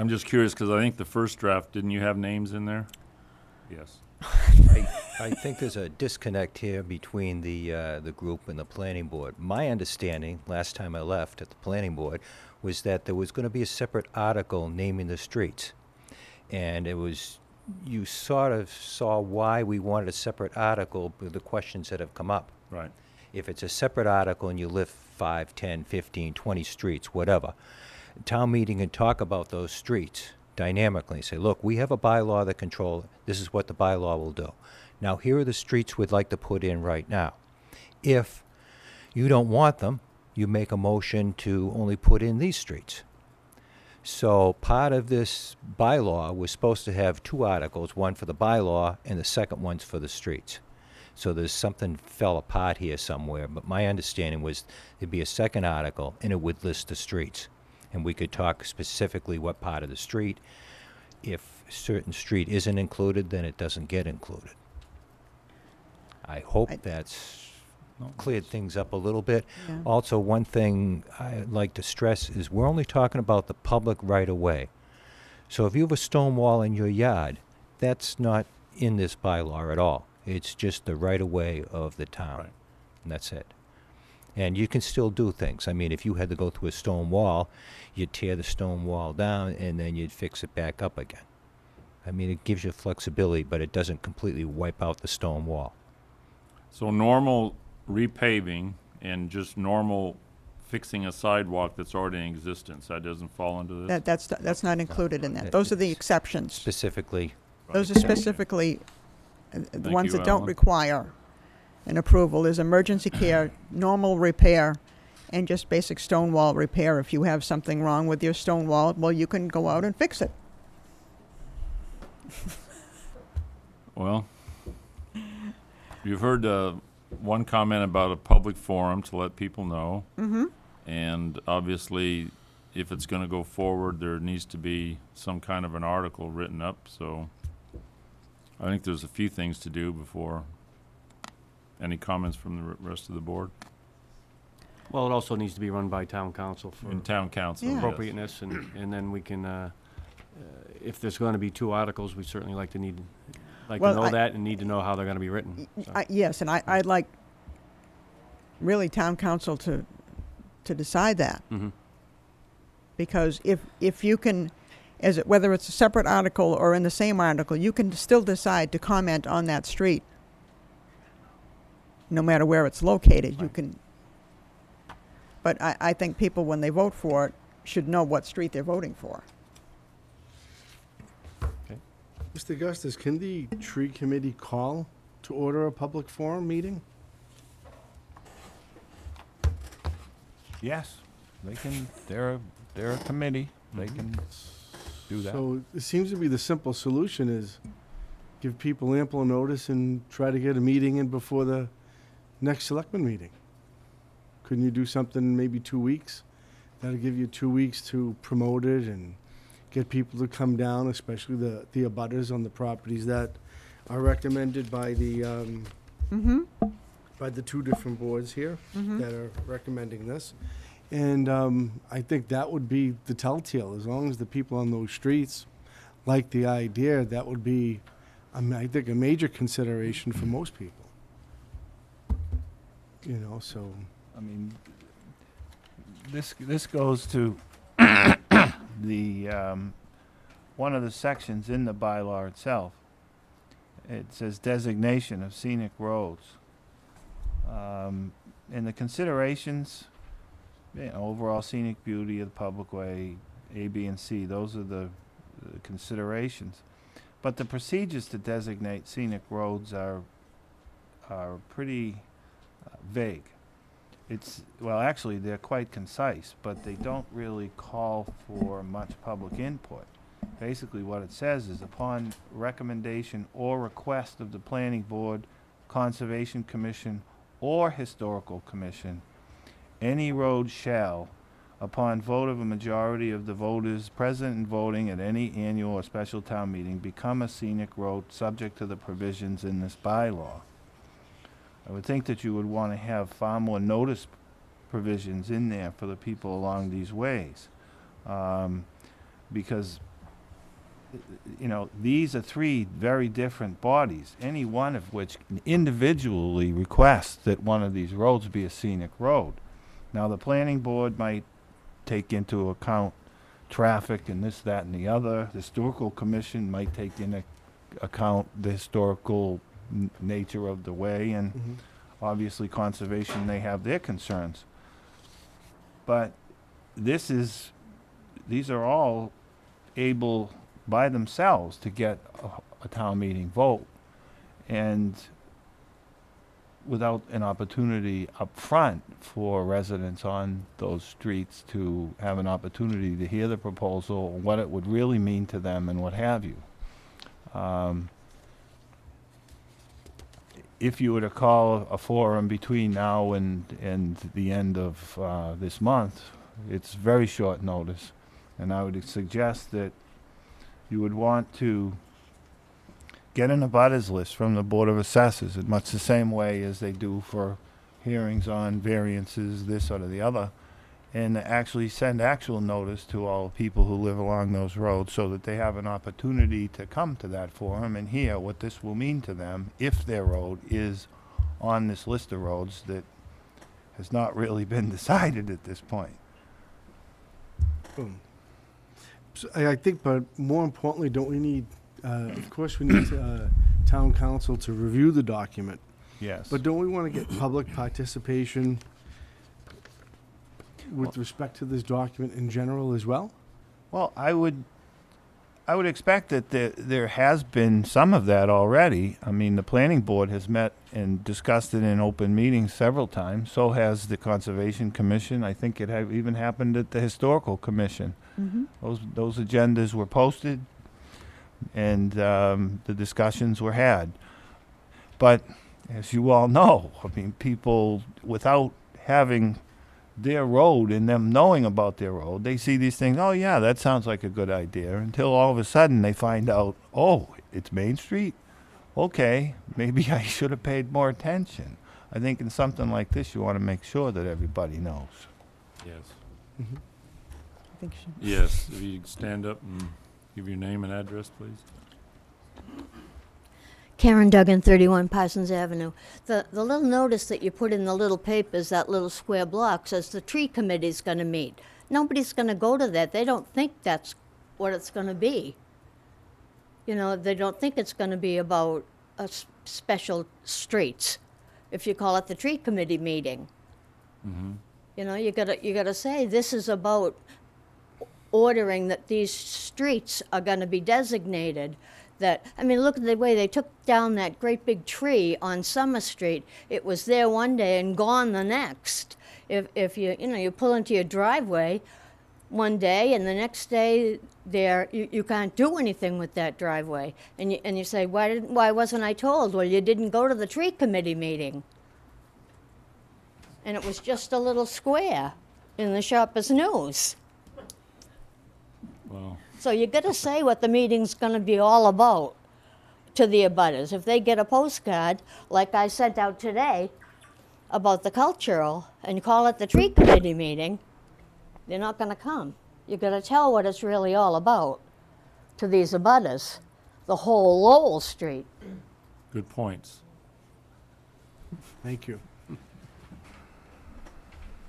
just curious, because I think the first draft, didn't you have names in there? Yes. I think there's a disconnect here between the group and the planning board. My understanding, last time I left at the planning board, was that there was going to be a separate article naming the streets. And it was, you sort of saw why we wanted a separate article with the questions that have come up. Right. If it's a separate article and you lift 5, 10, 15, 20 streets, whatever, town meeting can talk about those streets dynamically. Say, look, we have a bylaw that control it. This is what the bylaw will do. Now, here are the streets we'd like to put in right now. If you don't want them, you make a motion to only put in these streets. So part of this bylaw was supposed to have 2 articles, one for the bylaw and the second one's for the streets. So there's something fell apart here somewhere, but my understanding was there'd be a second article and it would list the streets. And we could talk specifically what part of the street. If a certain street isn't included, then it doesn't get included. I hope that's cleared things up a little bit. Yeah. Also, one thing I'd like to stress is we're only talking about the public right-of-way. So if you have a stone wall in your yard, that's not in this bylaw at all. It's just the right-of-way of the town. Right. And that's it. And you can still do things. I mean, if you had to go through a stone wall, you'd tear the stone wall down and then you'd fix it back up again. I mean, it gives you flexibility, but it doesn't completely wipe out the stone wall. So normal repaving and just normal fixing a sidewalk that's already in existence, that doesn't fall into this? That's not included in that. Those are the exceptions. Specifically, Those are specifically the Thank ones you, that don't Alan. require an approval. Is emergency care, normal repair, and just basic stone wall repair. If you have something wrong with your stone wall, well, you can go out and fix it. Well, you've heard one comment about a public forum to let people know. Mm-hmm. And obviously, if it's going to go forward, there needs to be some kind of an article written up. So I think there's a few things to do before. Any comments from the rest of the board? Well, it also needs to be run by town council for In town council, Yeah. yes. appropriateness, and then we can, if there's going to be 2 articles, we certainly like to Well, know I- that and need to know how they're going to be written. So. Yes, and I'd like really town council to decide that. Mhm. Because if you can, whether it's a separate article or in the same article, you can still decide to comment on that street. No matter where it's located, you can. But I think people, when they vote for it, should know what street they're voting for. Mr. Augustus, can the tree committee call to order a public forum meeting? Yes, they can, they're a committee, they can do that. So it seems to be the simple solution is give people ample notice and try to get a meeting in before the next selectman meeting. Couldn't you do something maybe 2 weeks? That'll give you 2 weeks to promote it and get people to come down, especially the abutters on the properties that are recommended by the, by the two different boards here that are recommending this. And I think that would be the telltale. As long as the people on those streets like the idea, that would be, I think, a major consideration for most people. You know, so. I mean, this goes to the, one of the sections in the bylaw itself. It says designation of scenic roads. And the considerations, you know, overall scenic beauty of the public way, A, B, and C, those are the considerations. But the procedures to designate scenic roads are pretty vague. Well, actually, they're quite concise, but they don't really call for much public input. Basically, what it says is upon recommendation or request of the Planning Board, Conservation Commission, or Historical Commission, any road shall, upon vote of a majority of the voters present and voting at any annual or special town meeting, become a scenic road subject to the provisions in this bylaw. I would think that you would want to have far more notice provisions in there for the people along these ways. Because, you know, these are three very different bodies, any one of which individually requests that one of these roads be a scenic road. Now, the planning board might take into account traffic and this, that, and the other. The historical commission might take into account the historical nature of the way, and obviously conservation, they have their concerns. But these are all able by themselves to get a town meeting vote, and without an opportunity up front for residents on those streets to have an opportunity to hear the proposal, what it would really mean to them, and what have you. If you were to call a forum between now and the end of this month, it's very short notice, and I would suggest that you would want to get an abutters list from the Board of Assessors in much the same way as they do for hearings on variances, this or the other, and actually send actual notice to all people who live along those roads so that they have an opportunity to come to that forum and hear what this will mean to them if their road is on this list of roads that has not really been decided at this point. Boom. So I think, but more importantly, don't we need, of course, we need town council to review the document, Yes. but don't we want to get public participation with respect to this document in general as well? Well, I would expect that there has been some of that already. I mean, the planning board has met and discussed it in open meetings several times. So has the Conservation Commission. I think it even happened at the Historical Commission. Those agendas were posted, and the discussions were had. But as you all know, I mean, people, without having their road and them knowing about their road, they see these things, oh yeah, that sounds like a good idea, until all of a sudden they find out, oh, it's Main Street? Okay, maybe I should have paid more attention. I think in something like this, you want to make sure that everybody knows. Yes. I think she- Yes, if you stand up and give your name and address, please. Karen Duggan, 31 Parsons Avenue. The little notice that you put in the little papers, that little square block, says the tree committee's going to meet. Nobody's going to go to that. They don't think that's what it's going to be. You know, they don't think it's going to be about special streets, if you call it the tree committee meeting. You know, you gotta say, this is about ordering that these streets are gonna be designated. That, I mean, look at the way they took down that great big tree on Summer Street. It was there one day and gone the next. If you pull into your driveway one day and the next day you can't do anything with that driveway. And you say, why wasn't I told? Well, you didn't go to the tree committee meeting. And it was just a little square in the Shoppers News. Well, So you got to say what the meeting's going to be all about to the abutters. If they get a postcard, like I sent out today, about the cultural, and call it the tree committee meeting, they're not going to come. You got to tell what it's really all about to these abutters, the whole Lowell Street. good points. Thank you.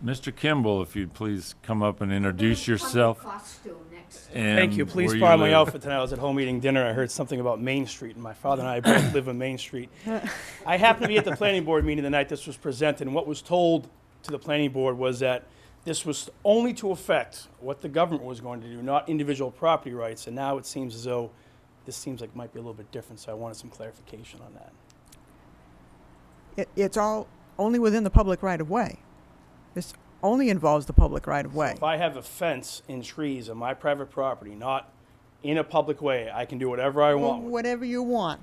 Mr. Kimball, if you'd please come up and introduce yourself. And Thank you. Please where pardon my live. outfit tonight. I was at home eating dinner. I heard something about Main Street, and my father and I both live on Main Street. I happened to be at the planning board meeting the night this was presented, and what was told to the planning board was that this was only to affect what the government was going to do, not individual property rights. And now it seems as though this seems like it might be a little bit different, so I wanted some clarification on that. It's all only within the public right-of-way. This only involves the public right-of-way. If I have a fence in trees on my private property, not in a public way, I can do whatever I want. with it. Whatever you want.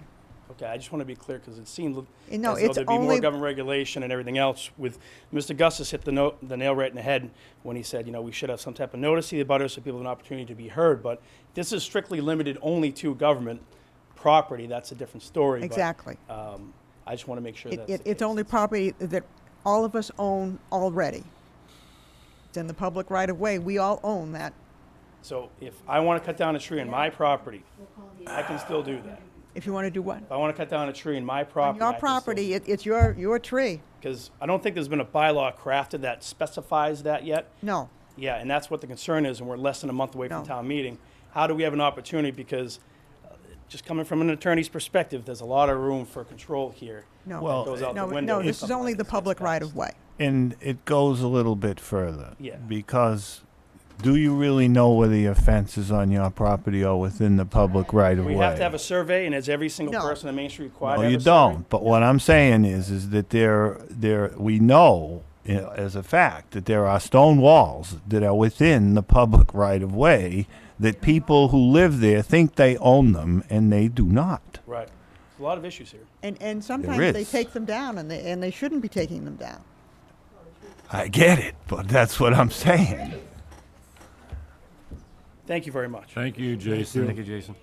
Okay, I just want to be clear because it seemed No, as though it's there'd be more only- government regulation and everything else. With Mr. Gustis hit the nail right in the head when he said, we should have some type of notice to the abutters so people have an opportunity to be heard. But this is strictly limited only to government property. That's a different story. but, Exactly. I just want to make sure that's It's only property that all of us own already. It's in the public right-of-way. We all own that. So if I want to cut down a tree on my property, I can still do that. If you want to do what? If I want to cut down a tree in my On property, your property, it's your tree. Because I don't think there's been a bylaw crafted that specifies that yet. No. Yeah, and that's what the concern is, and we're less than a month away from No. town meeting. How do we have an opportunity? Because just coming from an attorney's perspective, there's a lot of room for control here. No. Well, That goes out No, the window. no, if this is something only like the this public gets passed. right-of-way. And it goes a little bit further. Yeah. Because do you really know whether your fence is on your property or within the public right of way? We have to have a survey, and is every single No. person on Main Street required No, to have you a survey? don't. But what I'm saying is that we know as a fact that there are stone walls that are within the public right of way that people who live there think they own them and they do not. Right. There's a lot of issues here. And sometimes they is. take them down, and they shouldn't be taking them down. I get it, but that's what I'm saying. Thank you very much. Thank you, Jason. Thank you, Jason.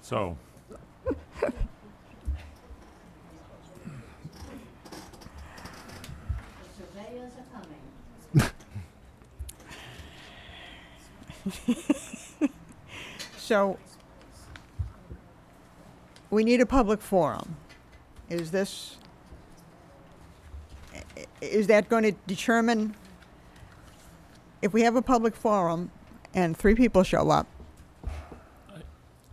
So, Surveyors are coming. So we need a public forum. Is that going to determine if we have a public forum and 3 people show up,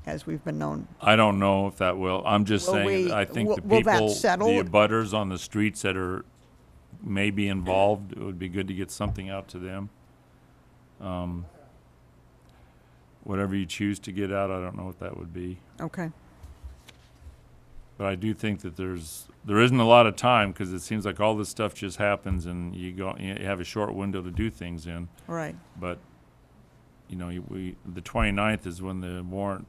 as we've been known? I don't know if that will. I'm just Will saying, we- I think the will that people, settle? the abutters on the streets that are maybe involved, it would be good to get something out to them. Whatever you choose to get out, I don't know what that would be. Okay. But I do think that there isn't a lot of time, because it seems like all this stuff just happens and you have a short window to do things in. Right. But, the 29th is when the warrant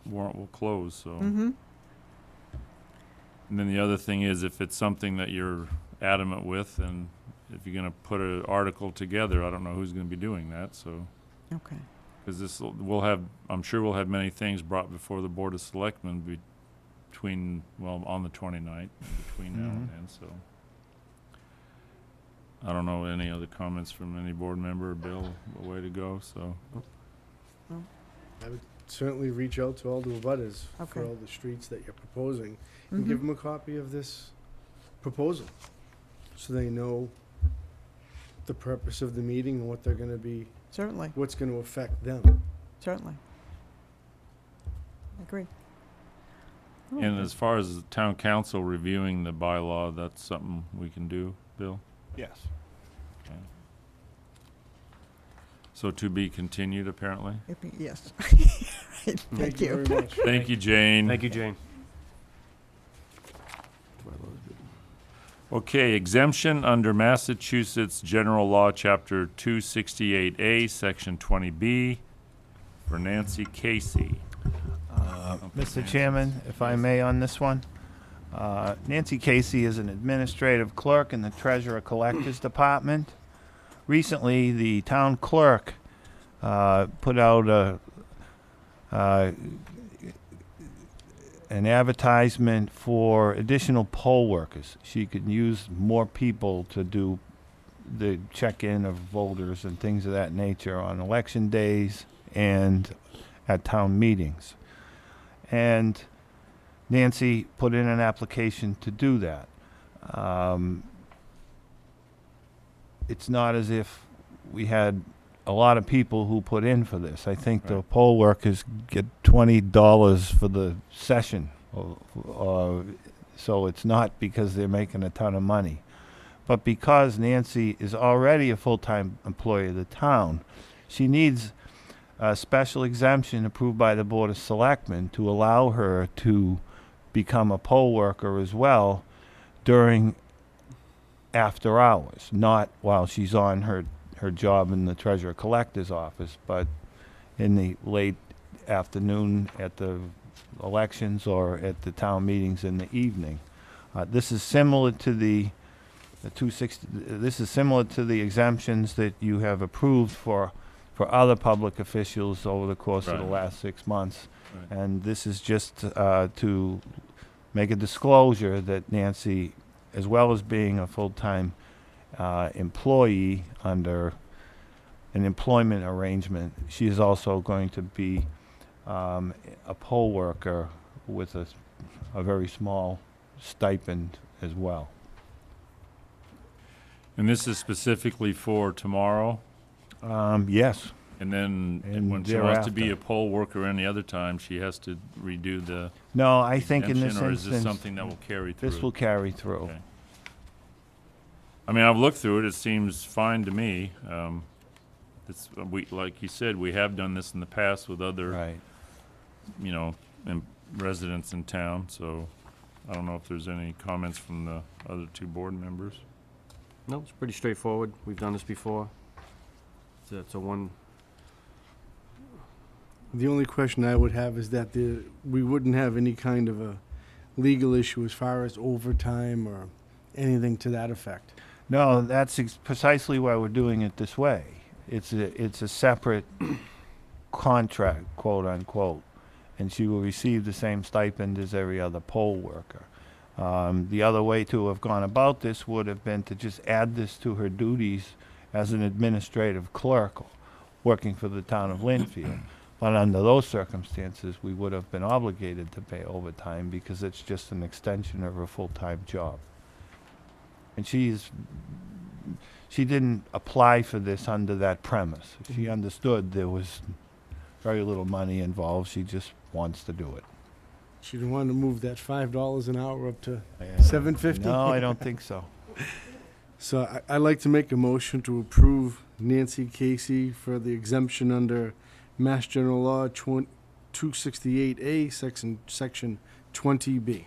will close, so. Mm-hmm. And then the other thing is, if it's something that you're adamant with, and if you're gonna put an article together, I don't know who's gonna be doing that, so. Okay. Because I'm sure we'll have many things brought before the Board of Selectmen on the 29th, between now and then, so. I don't know, any other comments from any board member or Bill, a way to go, so. I would certainly reach out to all the abutters for Okay. all the streets that you're proposing and give them a copy of this proposal, so they know the purpose of the meeting and what they're gonna be, Certainly. what's gonna affect them. Certainly. Agree. And as far as the town council reviewing the bylaw, that's something we can do, Bill? Yes. Okay. So to be continued, apparently? Yes. Thank you very much. Thank you, Jane. Thank you, Jane. Okay, exemption under Massachusetts General Law, Chapter 268A, Section 20B, for Nancy Casey. Mr. Chairman, if I may on this one. Nancy Casey is an administrative clerk in the Treasurer Collectors Department. Recently, the town clerk put out an advertisement for additional poll workers. She could use more people to do the check-in of voters and things of that nature on election days and at town meetings. And Nancy put in an application to do that. It's not as if we had a lot of people who put in for this. I think the poll workers get $20 for the session, so it's not because they're making a ton of money. But because Nancy is already a full-time employee of the town, she needs a special exemption approved by the Board of Selectmen to allow her to become a poll worker as well during after hours, not while she's on her job in the Treasurer Collector's office, but in the late afternoon at the elections or at the town meetings in the evening. This is similar to the 260. This is similar to the exemptions that you have approved for other public officials over the course of the last 6 months. Right. And this is just to make a disclosure that Nancy, as well as being a full-time employee under an employment arrangement, she is also going to be a poll worker with a very small stipend as well. And this is specifically for tomorrow? Yes. And then And when she wants to be thereafter. a poll worker any other time, she has to redo the No, I think in this exemption, or is this instance, something that will carry through? this will carry through. Okay. I mean, I've looked through it. It seems fine to me. It's, like you said, we have done this in the past with other, Right. you know, residents in town. So I don't know if there's any comments from the other two board members. No, it's pretty straightforward. We've done this before. It's a one. The only question I would have is that we wouldn't have any kind of a legal issue as far as overtime or anything to that effect. No, that's precisely why we're doing it this way. It's a separate contract, quote unquote, and she will receive the same stipend as every other poll worker. The other way to have gone about this would have been to just add this to her duties as an administrative clerk working for the town of Lynnfield. But under those circumstances, we would have been obligated to pay overtime because it's just an extension of her full-time job. And she didn't apply for this under that premise. She understood there was very little money involved. She just wants to do it. She didn't want to move that $5 an hour up to $7.50. No, I don't think so. So I'd like to make a motion to approve Nancy Casey for the exemption under Mass General Law 268A, Section 20B.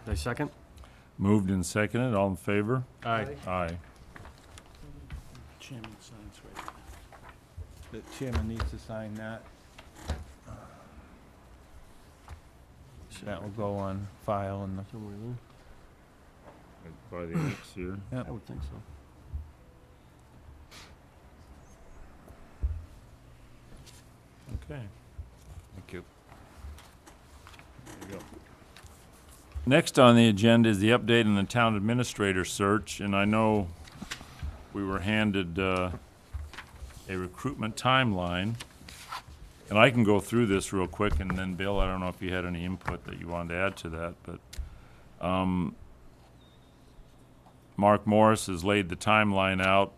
I second. Moved and seconded. All in favor? Aye. Aye. Chairman signs right The chairman needs to sign that. That will go on file in the. Somewhere there. By the X here. I would think so. Okay. Thank you. There you go. Next on the agenda is the update on the town administrator search, and I know we were handed a recruitment timeline, and I can go through this real quick, and then Bill, I don't know if you had any input that you wanted to add to that, but Mark Morris has laid the timeline out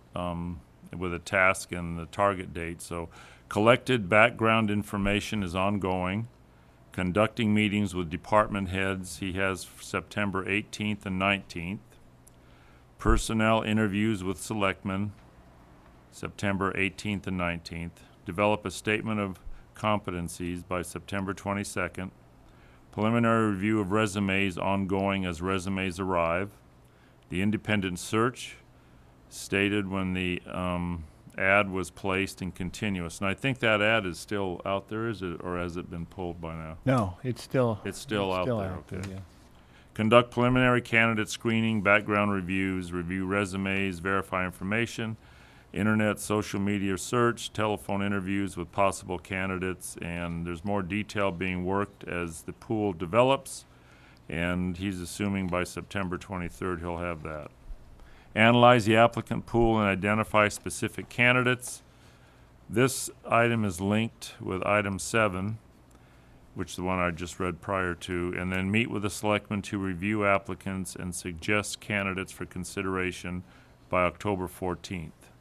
with a task and the target date. So collected background information is ongoing. Conducting meetings with department heads, he has September 18th and 19th. Personnel interviews with selectmen, September 18th and 19th. Develop a statement of competencies by September 22nd. Preliminary review of resumes ongoing as resumes arrive. The independent search stated when the ad was placed and continuous. And I think that ad is still out there, is it, or has it been pulled by now? No, it's still out there, okay. yeah. Conduct preliminary candidate screening, background reviews, review resumes, verify information, internet, social media search, telephone interviews with possible candidates, and there's more detail being worked as the pool develops, and he's assuming by September 23rd he'll have that. Analyze the applicant pool and identify specific candidates. This item is linked with item 7, which is the one I just read prior to, and then meet with the selectmen to review applicants and suggest candidates for consideration by October 14th.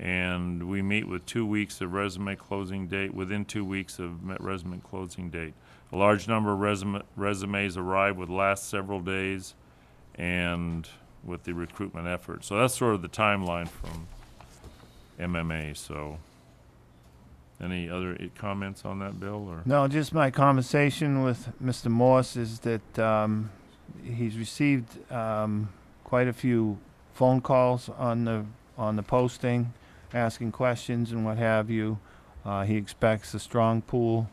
And we meet with 2 weeks of resume closing date, within 2 weeks of resume closing date. A large number of resumes arrive with last several days and with the recruitment effort. So that's sort of the timeline from MMA, so. Any other comments on that, Bill? Or? No, just my conversation with Mr. Morse is that he's received quite a few phone calls on the posting, asking questions and what have you. He expects a strong pool,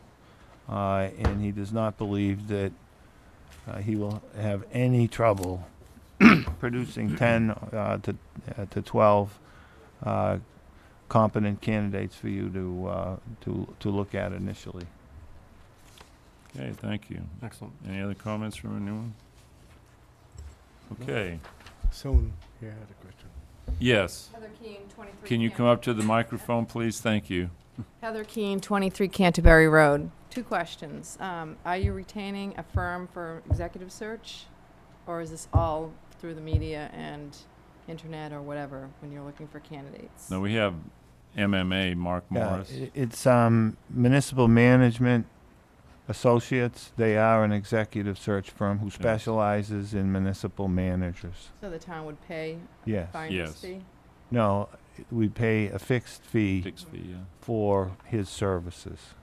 and he does not believe that he will have any trouble producing 10 to 12 competent candidates for you to look at initially. Okay, thank you. Excellent. Any other comments from anyone? Okay. Someone here had a question. Yes. Heather Keane, 23. Can you come up to the microphone, please? Thank you. Heather Keane, 23 Canterbury Road. 2 questions. Are you retaining a firm for executive search, or is this all through the media and internet or whatever when you're looking for candidates? No, we have MMA, Mark Morris. It's Municipal Management Associates. They are an executive search firm who specializes in municipal managers. So the town would pay Yes. a finder's fee? No, we pay a fixed fee, Yeah. for his services.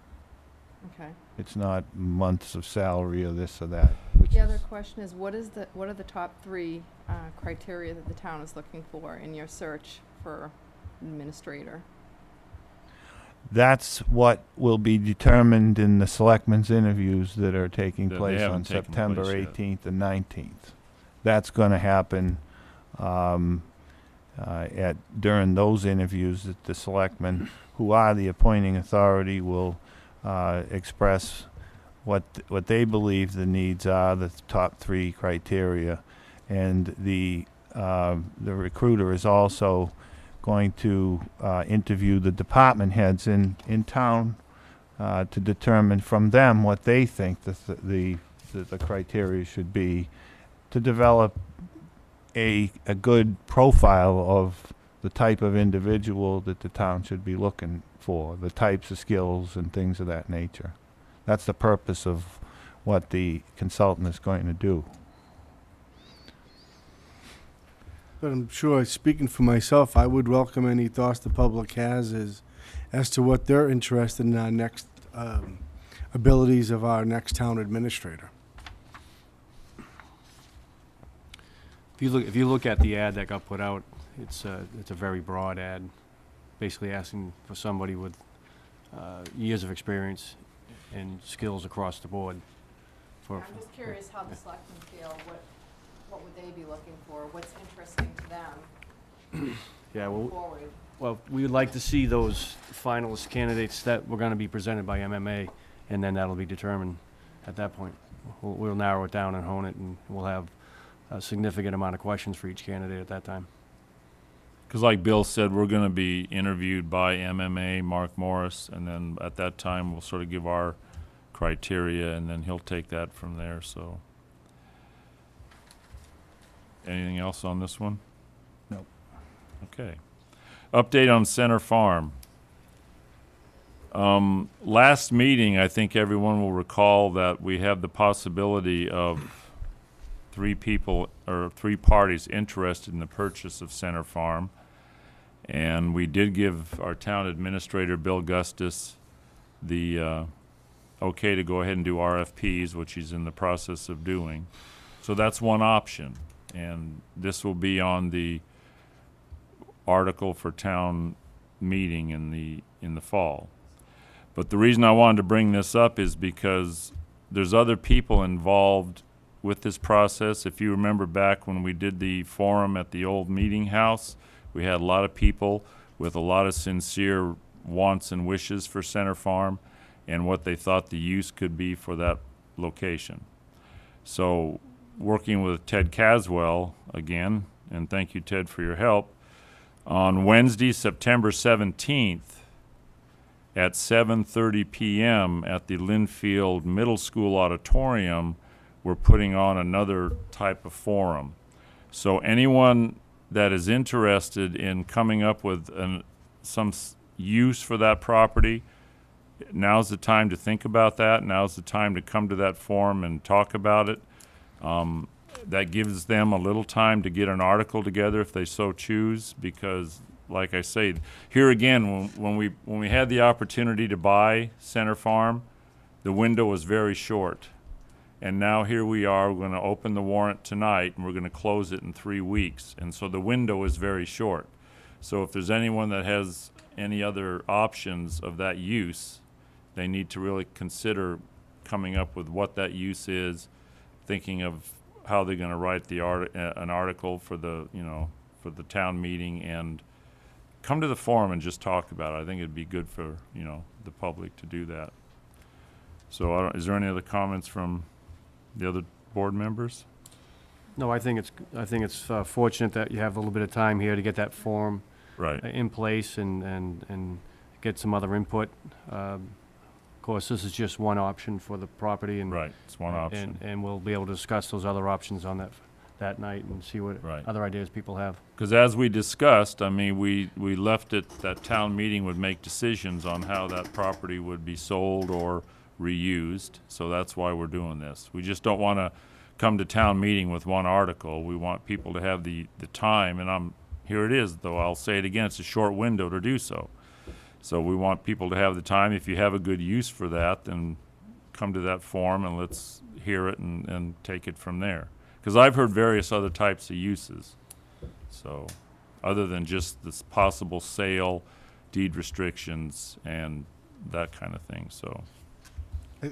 Okay. It's not months of salary or this or that. The other question is, what are the top 3 criteria that the town is looking for in your search for administrator? That's what will be determined in the selectmen's interviews that are taking They place haven't on taken September place yet. 18th and 19th. That's going to happen during those interviews that the selectmen, who are the appointing authority, will express what they believe the needs are, the top 3 criteria, and the recruiter is also going to interview the department heads in town to determine from them what they think the criteria should be, to develop a good profile of the type of individual that the town should be looking for, the types of skills and things of that nature. That's the purpose of what the consultant is going to do. But I'm sure, speaking for myself, I would welcome any thoughts the public has as to what they're interested in our next abilities of our next town administrator. If you look at the ad that got put out, it's a very broad ad, basically asking for somebody with years of experience and skills across the board. I'm just curious how the selectmen feel. What would they be looking for? What's interesting to them? Yeah, Forward. well, we would like to see those finalist candidates that were going to be presented by MMA, and then that'll be determined at that point. We'll narrow it down and hone it, and we'll have a significant amount of questions for each candidate at that time. Because like Bill said, we're going to be interviewed by MMA, Mark Morris, and then at that time we'll sort of give our criteria, and then he'll take that from there. So, anything else on this one? Nope. Okay. Update on Center Farm. Last meeting, I think everyone will recall that we have the possibility of 3 people or 3 parties interested in the purchase of Center Farm. And we did give our town administrator, Bill Gustus, the okay to go ahead and do RFPs, which he's in the process of doing. So that's one option. And this will be on the article for town meeting in the fall. But the reason I wanted to bring this up is because there's other people involved with this process. If you remember back when we did the forum at the old meeting house, we had a lot of people with a lot of sincere wants and wishes for Center Farm and what they thought the use could be for that location. So working with Ted Caswell again, and thank you, Ted, for your help, on Wednesday, September 17th at 7:30 p.m. at the Lynnfield Middle School Auditorium, we're putting on another type of forum. So anyone that is interested in coming up with some use for that property, now's the time to think about that. Now's the time to come to that forum and talk about it. That gives them a little time to get an article together if they so choose, because like I say, here again, when we had the opportunity to buy Center Farm, the window was very short. And now here we are, we're going to open the warrant tonight and we're going to close it in 3 weeks. And so the window is very short. So if there's anyone that has any other options of that use, they need to really consider coming up with what that use is, thinking of how they're going to write an article for the, for the town meeting, and come to the forum and just talk about it. I think it'd be good for, the public to do that. So is there any other comments from the other board members? No, I think it's fortunate that you have a little bit of time here to get that form Right. in place and get some other input. Of course, this is just one option for the property, and Right, it's one option. and we'll be able to discuss those other options on that night and see what Right. other ideas people have. Because as we discussed, I mean, we left it that town meeting would make decisions on how that property would be sold or reused. So that's why we're doing this. We just don't want to come to town meeting with one article. We want people to have the time, and here it is, though I'll say it again, it's a short window to do so. So we want people to have the time. If you have a good use for that, then come to that forum and let's hear it and take it from there. Because I've heard various other types of uses. So other than just this possible sale, deed restrictions, and that kind of thing. So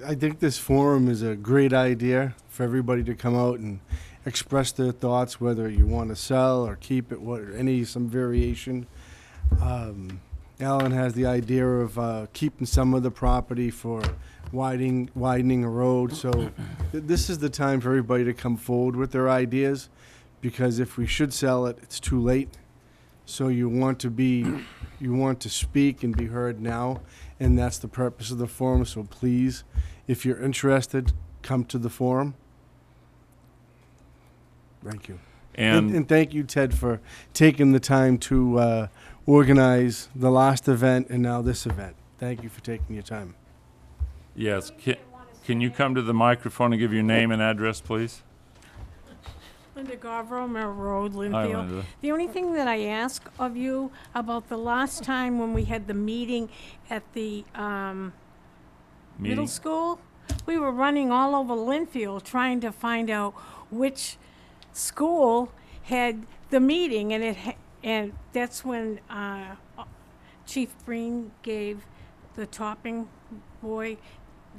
I think this forum is a great idea for everybody to come out and express their thoughts, whether you want to sell or keep it, some variation. Alan has the idea of keeping some of the property for widening a road. So this is the time for everybody to come forward with their ideas, because if we should sell it, it's too late. So you want to speak and be heard now, and that's the purpose of the forum. So please, if you're interested, come to the forum. Thank you. And thank you, Ted, for taking the time to organize the last event and now this event. Thank you for taking your time. yes, can you come to the microphone and give your name and address, please? Linda Gavro, Mill Road, Hi, Lynnfield. Linda. The only thing that I ask of you about the last time when we had the meeting at the middle school, we were running all over Lynnfield trying to find out which school had the meeting, and that's when Chief Breen gave the topping boy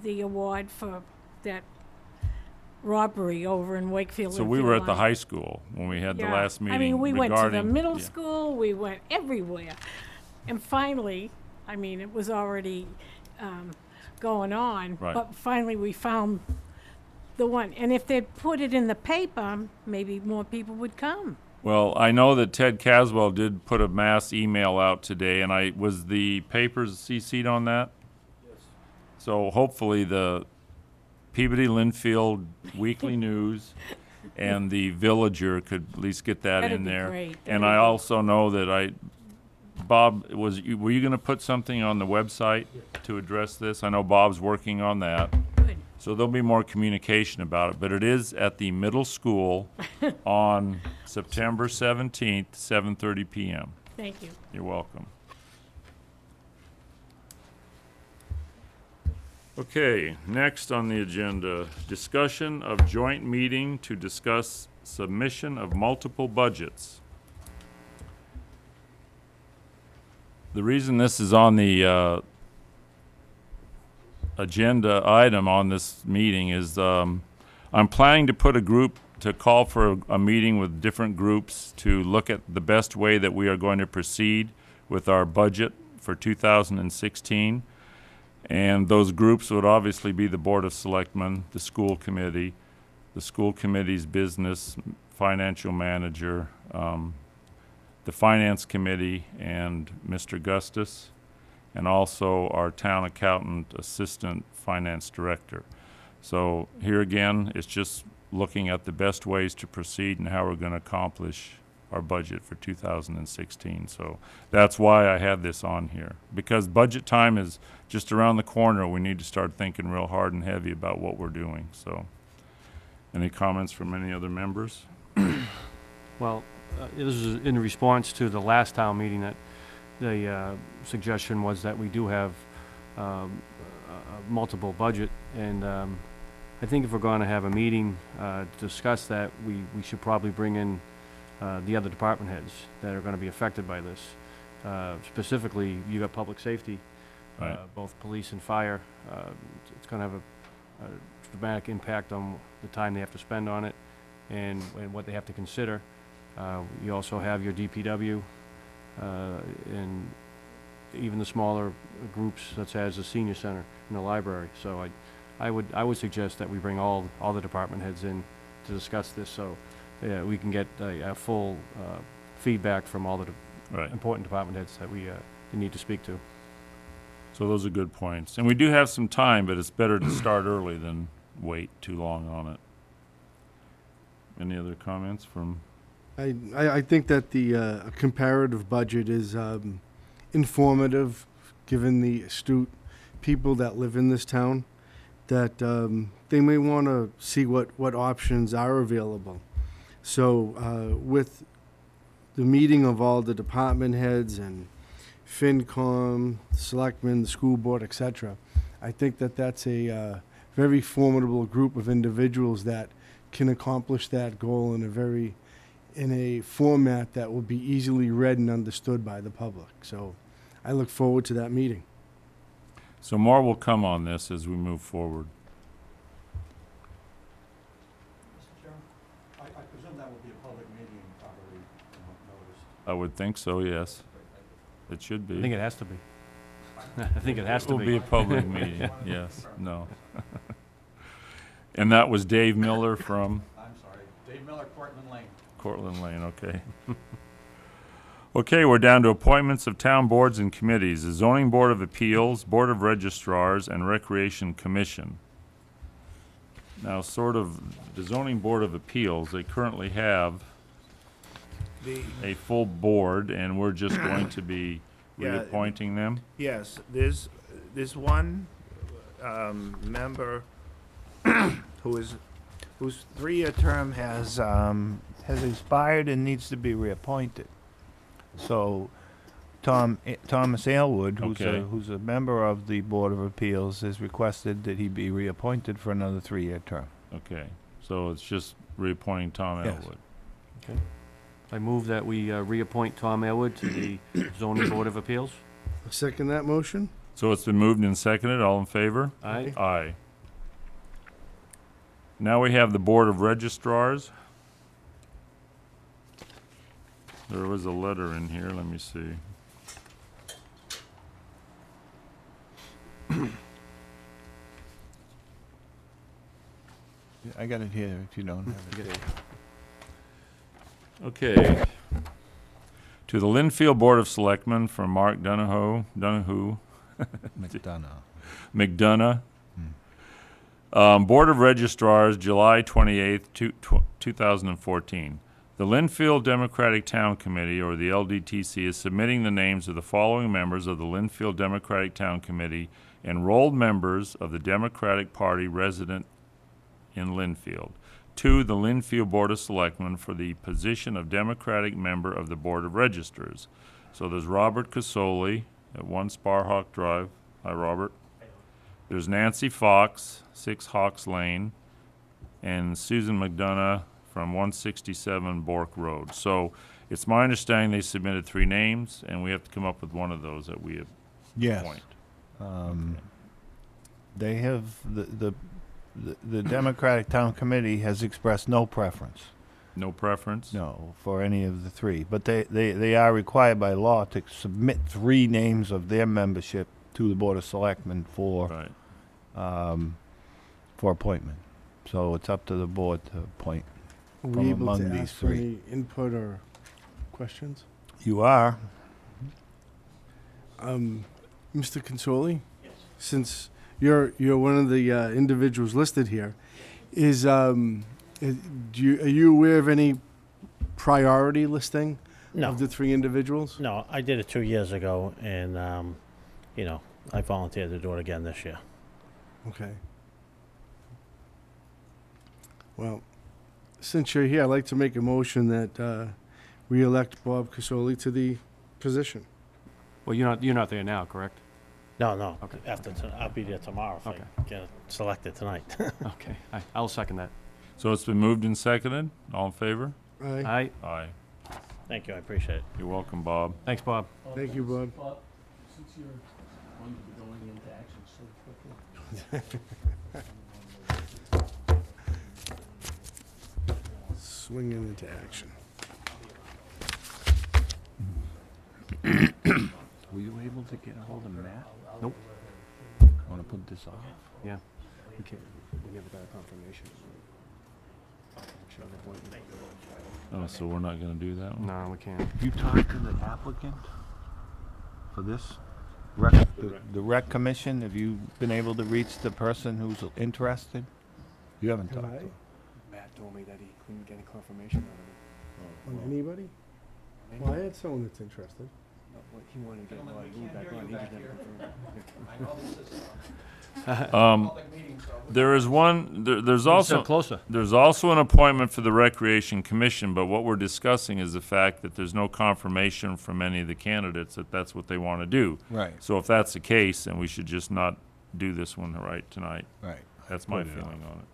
the award for that robbery over in Wakefield. So we were at the high school when we had the last meeting. I mean, we went to the regarding- middle school, we went everywhere. And finally, I mean, it was already going on, Right. but finally we found the one. And if they'd put it in the paper, maybe more people would come. Well, I know that Ted Caswell did put a mass email out today, and was the papers CC'd on that? Yes. So hopefully the Peabody Lynnfield Weekly News and the Villager could at least get that That'd in be there. great. And That'd I be- also know that Bob, were you going to put something on the website to address this? I know Bob's working on that. Good. So there'll be more communication about it, but it is at the middle school on September 17th, 7:30 p.m. Thank you. You're welcome. Okay, next on the agenda, discussion of joint meeting to discuss submission of multiple budgets. The reason this is on the agenda item on this meeting is I'm planning to put a group to call for a meeting with different groups to look at the best way that we are going to proceed with our budget for 2016. And those groups would obviously be the Board of Selectmen, the school committee's business, financial manager, the finance committee, and Mr. Gustus, and also our town accountant, assistant finance director. So here again, it's just looking at the best ways to proceed and how we're going to accomplish our budget for 2016. So that's why I had this on here, because budget time is just around the corner. We need to start thinking real hard and heavy about what we're doing. So any comments from any other members? Well, this is in response to the last town meeting that the suggestion was that we do have a multiple budget, and I think if we're going to have a meeting to discuss that, we should probably bring in the other department heads that are going to be affected by this. Specifically, you got public safety, right. Both police and fire. It's going to have a dramatic impact on the time they have to spend on it and what they have to consider. You also have your DPW and even the smaller groups such as the senior center and the library. So I would suggest that we bring all the department heads in to discuss this, so we can get a full feedback from all the important department heads that we need to speak to. So those are good points. And we do have some time, but it's better to start early than wait too long on it. Any other comments from? I think that the comparative budget is informative, given the astute people that live in this town, that they may want to see what options are available. So with the meeting of all the department heads and FinCom, Selectmen, the school board, etc., I think that that's a very formidable group of individuals that can accomplish that goal in a format that will be easily read and understood by the public. So I look forward to that meeting. So more will come on this as we move forward. Mr. Chairman, I presume that will be a public meeting, probably noticed. I would think so, yes. It should be. I think it has to be. I think it has to be. It will be a public meeting, yes. No. And that was Dave Miller from? I'm sorry, Dave Miller, Cortland Lane. Cortland Lane, okay. Okay, we're down to appointments of town boards and committees. The Zoning Board of Appeals, Board of Registrars, and Recreation Commission. Now, sort of, the Zoning Board of Appeals, they currently have a full board, and we're just going to be reappointing them? Yes, there's one member whose 3-year term has expired and needs to be reappointed. So Thomas Aylward, who's a member of the Board of Appeals, has requested that he be reappointed for another 3-year term. Okay, so it's just reappointing Tom Yes. Aylward. Okay. I move that we reappoint Tom Aylward to the Zoning Board of Appeals. I'll second that motion. So it's been moved and seconded. All in favor? Aye. Aye. Now we have the Board of Registrars. There was a letter in here. Let me see. I got it here if you don't have it. Okay. To the Lynnfield Board of Selectmen from Mark Donahue, McDonough. Board of Registrars, July 28th, 2014. The Lynnfield Democratic Town Committee, or the LDTC, is submitting the names of the following members of the Lynnfield Democratic Town Committee, enrolled members of the Democratic Party resident in Lynnfield, to the Lynnfield Board of Selectmen for the position of Democratic member of the Board of Registers. So there's Robert Casoli at 1 Sparhawk Drive. Hi, Robert. There's Nancy Fox, 6 Hawks Lane, and Susan McDonough from 167 Bork Road. So it's my understanding they submitted 3 names, and we have to come up with one of those that we Yes. appoint. They have, the Democratic Town Committee has expressed no preference. No preference? No, for any of the 3. But they are required by law to submit 3 names of their membership to the Board of Selectmen for, Right. for appointment. So it's up to the board to appoint. Are From we able among to these ask for 3. any input or questions? You are. Mr. Consoli? Since you're one of the individuals listed here, are you aware of any priority listing No. of the 3 individuals? No, I did it 2 years ago, and, I volunteered to do it again this year. Okay. Well, since you're here, I'd like to make a motion that we elect Bob Casoli to the position. Well, you're not there now, correct? No. Okay. I'll be there tomorrow if Okay. I get selected tonight. Okay, I'll second that. So it's been moved and seconded. All in favor? Aye. Aye. Aye. Thank you, I appreciate it. You're welcome, Bob. Thanks, Bob. Thank you, Bob. Since you're going to be going into action so quickly. Swinging into action. Were you able to get a hold of Matt? Nope. Want to put this off? Yeah. We never got a confirmation. Oh, so we're not gonna do that one? No, we can't. Have you talked to the applicant for this? The rec commission, have you been able to reach the person who's interested? You haven't talked to him? Matt told me that he couldn't get a confirmation On anybody? Well, I had someone that's interested. He wanted to get moved back on. He just never confirmed. There is one, there's also, Closer. there's also an appointment for the Recreation Commission, but what we're discussing is the fact that there's no confirmation from any of the candidates that that's what they want to do. Right. So if that's the case, then we should just not do this one right tonight. Right. That's my Put it feeling on it.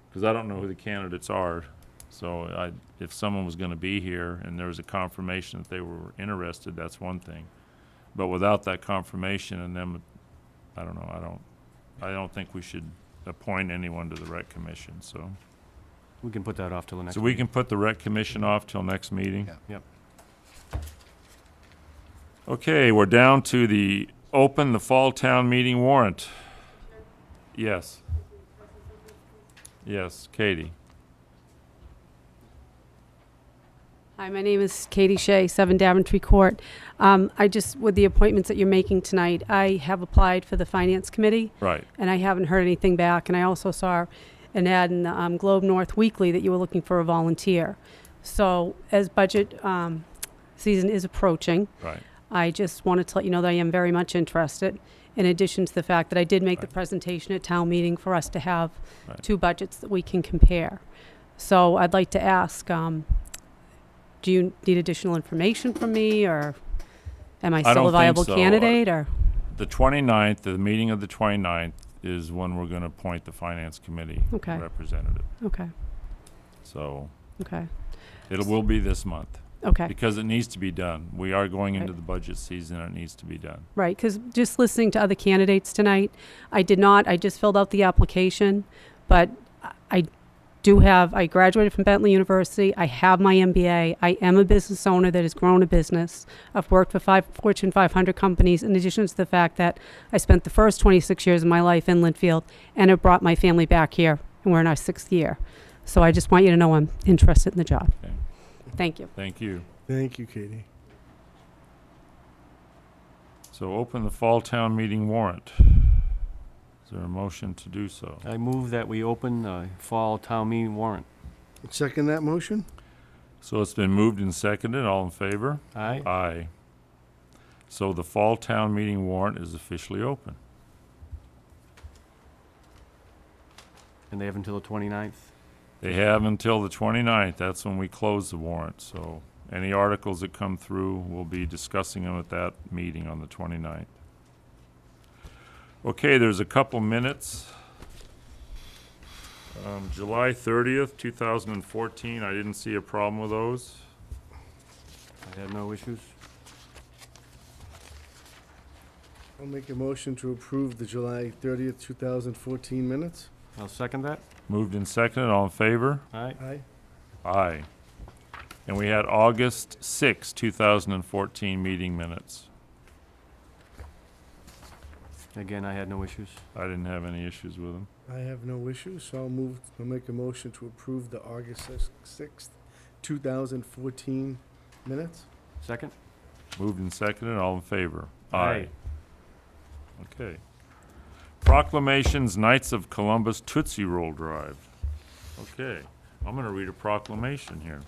Because I don't know who the candidates are, so if someone was going to be here and there was a confirmation that they were interested, that's one thing. But without that confirmation and them, I don't know, I don't think we should appoint anyone to the Rec Commission, so. We can put that off till the next. So we can put the Rec Commission off till next meeting? Yeah. Yep. Okay, we're down to the Fall Town Meeting warrant. Yes. Yes, Katie. Hi, my name is Katie Shea, 7 Daventry Court. With the appointments that you're making tonight, I have applied for the Finance Committee. Right. And I haven't heard anything back. And I also saw an ad in the Globe North Weekly that you were looking for a volunteer. So as budget season is approaching, Right. I just wanted to let you know that I am very much interested, in addition to the fact that I did make the presentation at town meeting for us to have Right. 2 budgets that we can compare. So I'd like to ask, do you need additional information from me, or am I I still don't a viable think so. candidate, or? The 29th, the meeting of the 29th is when we're going to appoint the Finance Committee Okay. representative. Okay, So okay, it will be this month. okay. Because it needs to be done. We are going into Right. the budget season and it needs to be done. Right, because just listening to other candidates tonight, I just filled out the application, but I graduated from Bentley University, I have my MBA, I am a business owner that has grown a business. I've worked for 5 Fortune 500 companies, in addition to the fact that I spent the first 26 years of my life in Lynnfield, and have brought my family back here, and we're in our 6th year. So I just want you to know I'm interested in the job. Okay. Thank you. Thank you. Thank you, Katie. So open the Fall Town Meeting warrant. Is there a motion to do so? I move that we open the fall town meeting warrant. Second that motion? So it's been moved and seconded. All in favor? Aye. Aye. So the fall town meeting warrant is officially open. And they have until the 29th? They have until the 29th. That's when we close the warrant. So any articles that come through, we'll be discussing them at that meeting on the 29th. Okay, there's a couple minutes. July 30th, 2014, I didn't see a problem with those. I had no issues. I'll make a motion to approve the July 30th, 2014 minutes. I'll second that. Moved and seconded, all in favor? Aye. Aye. Aye. And we had August 6, 2014 meeting minutes. Again, I had no issues. I didn't have any issues with them. I have no issues, so I'll make a motion to approve the August 6th, 2014 minutes. Second? Moved and seconded, all in favor? Aye. Okay. Proclamations, Knights of Columbus Tootsie Roll Drive. Okay, I'm gonna read a proclamation here.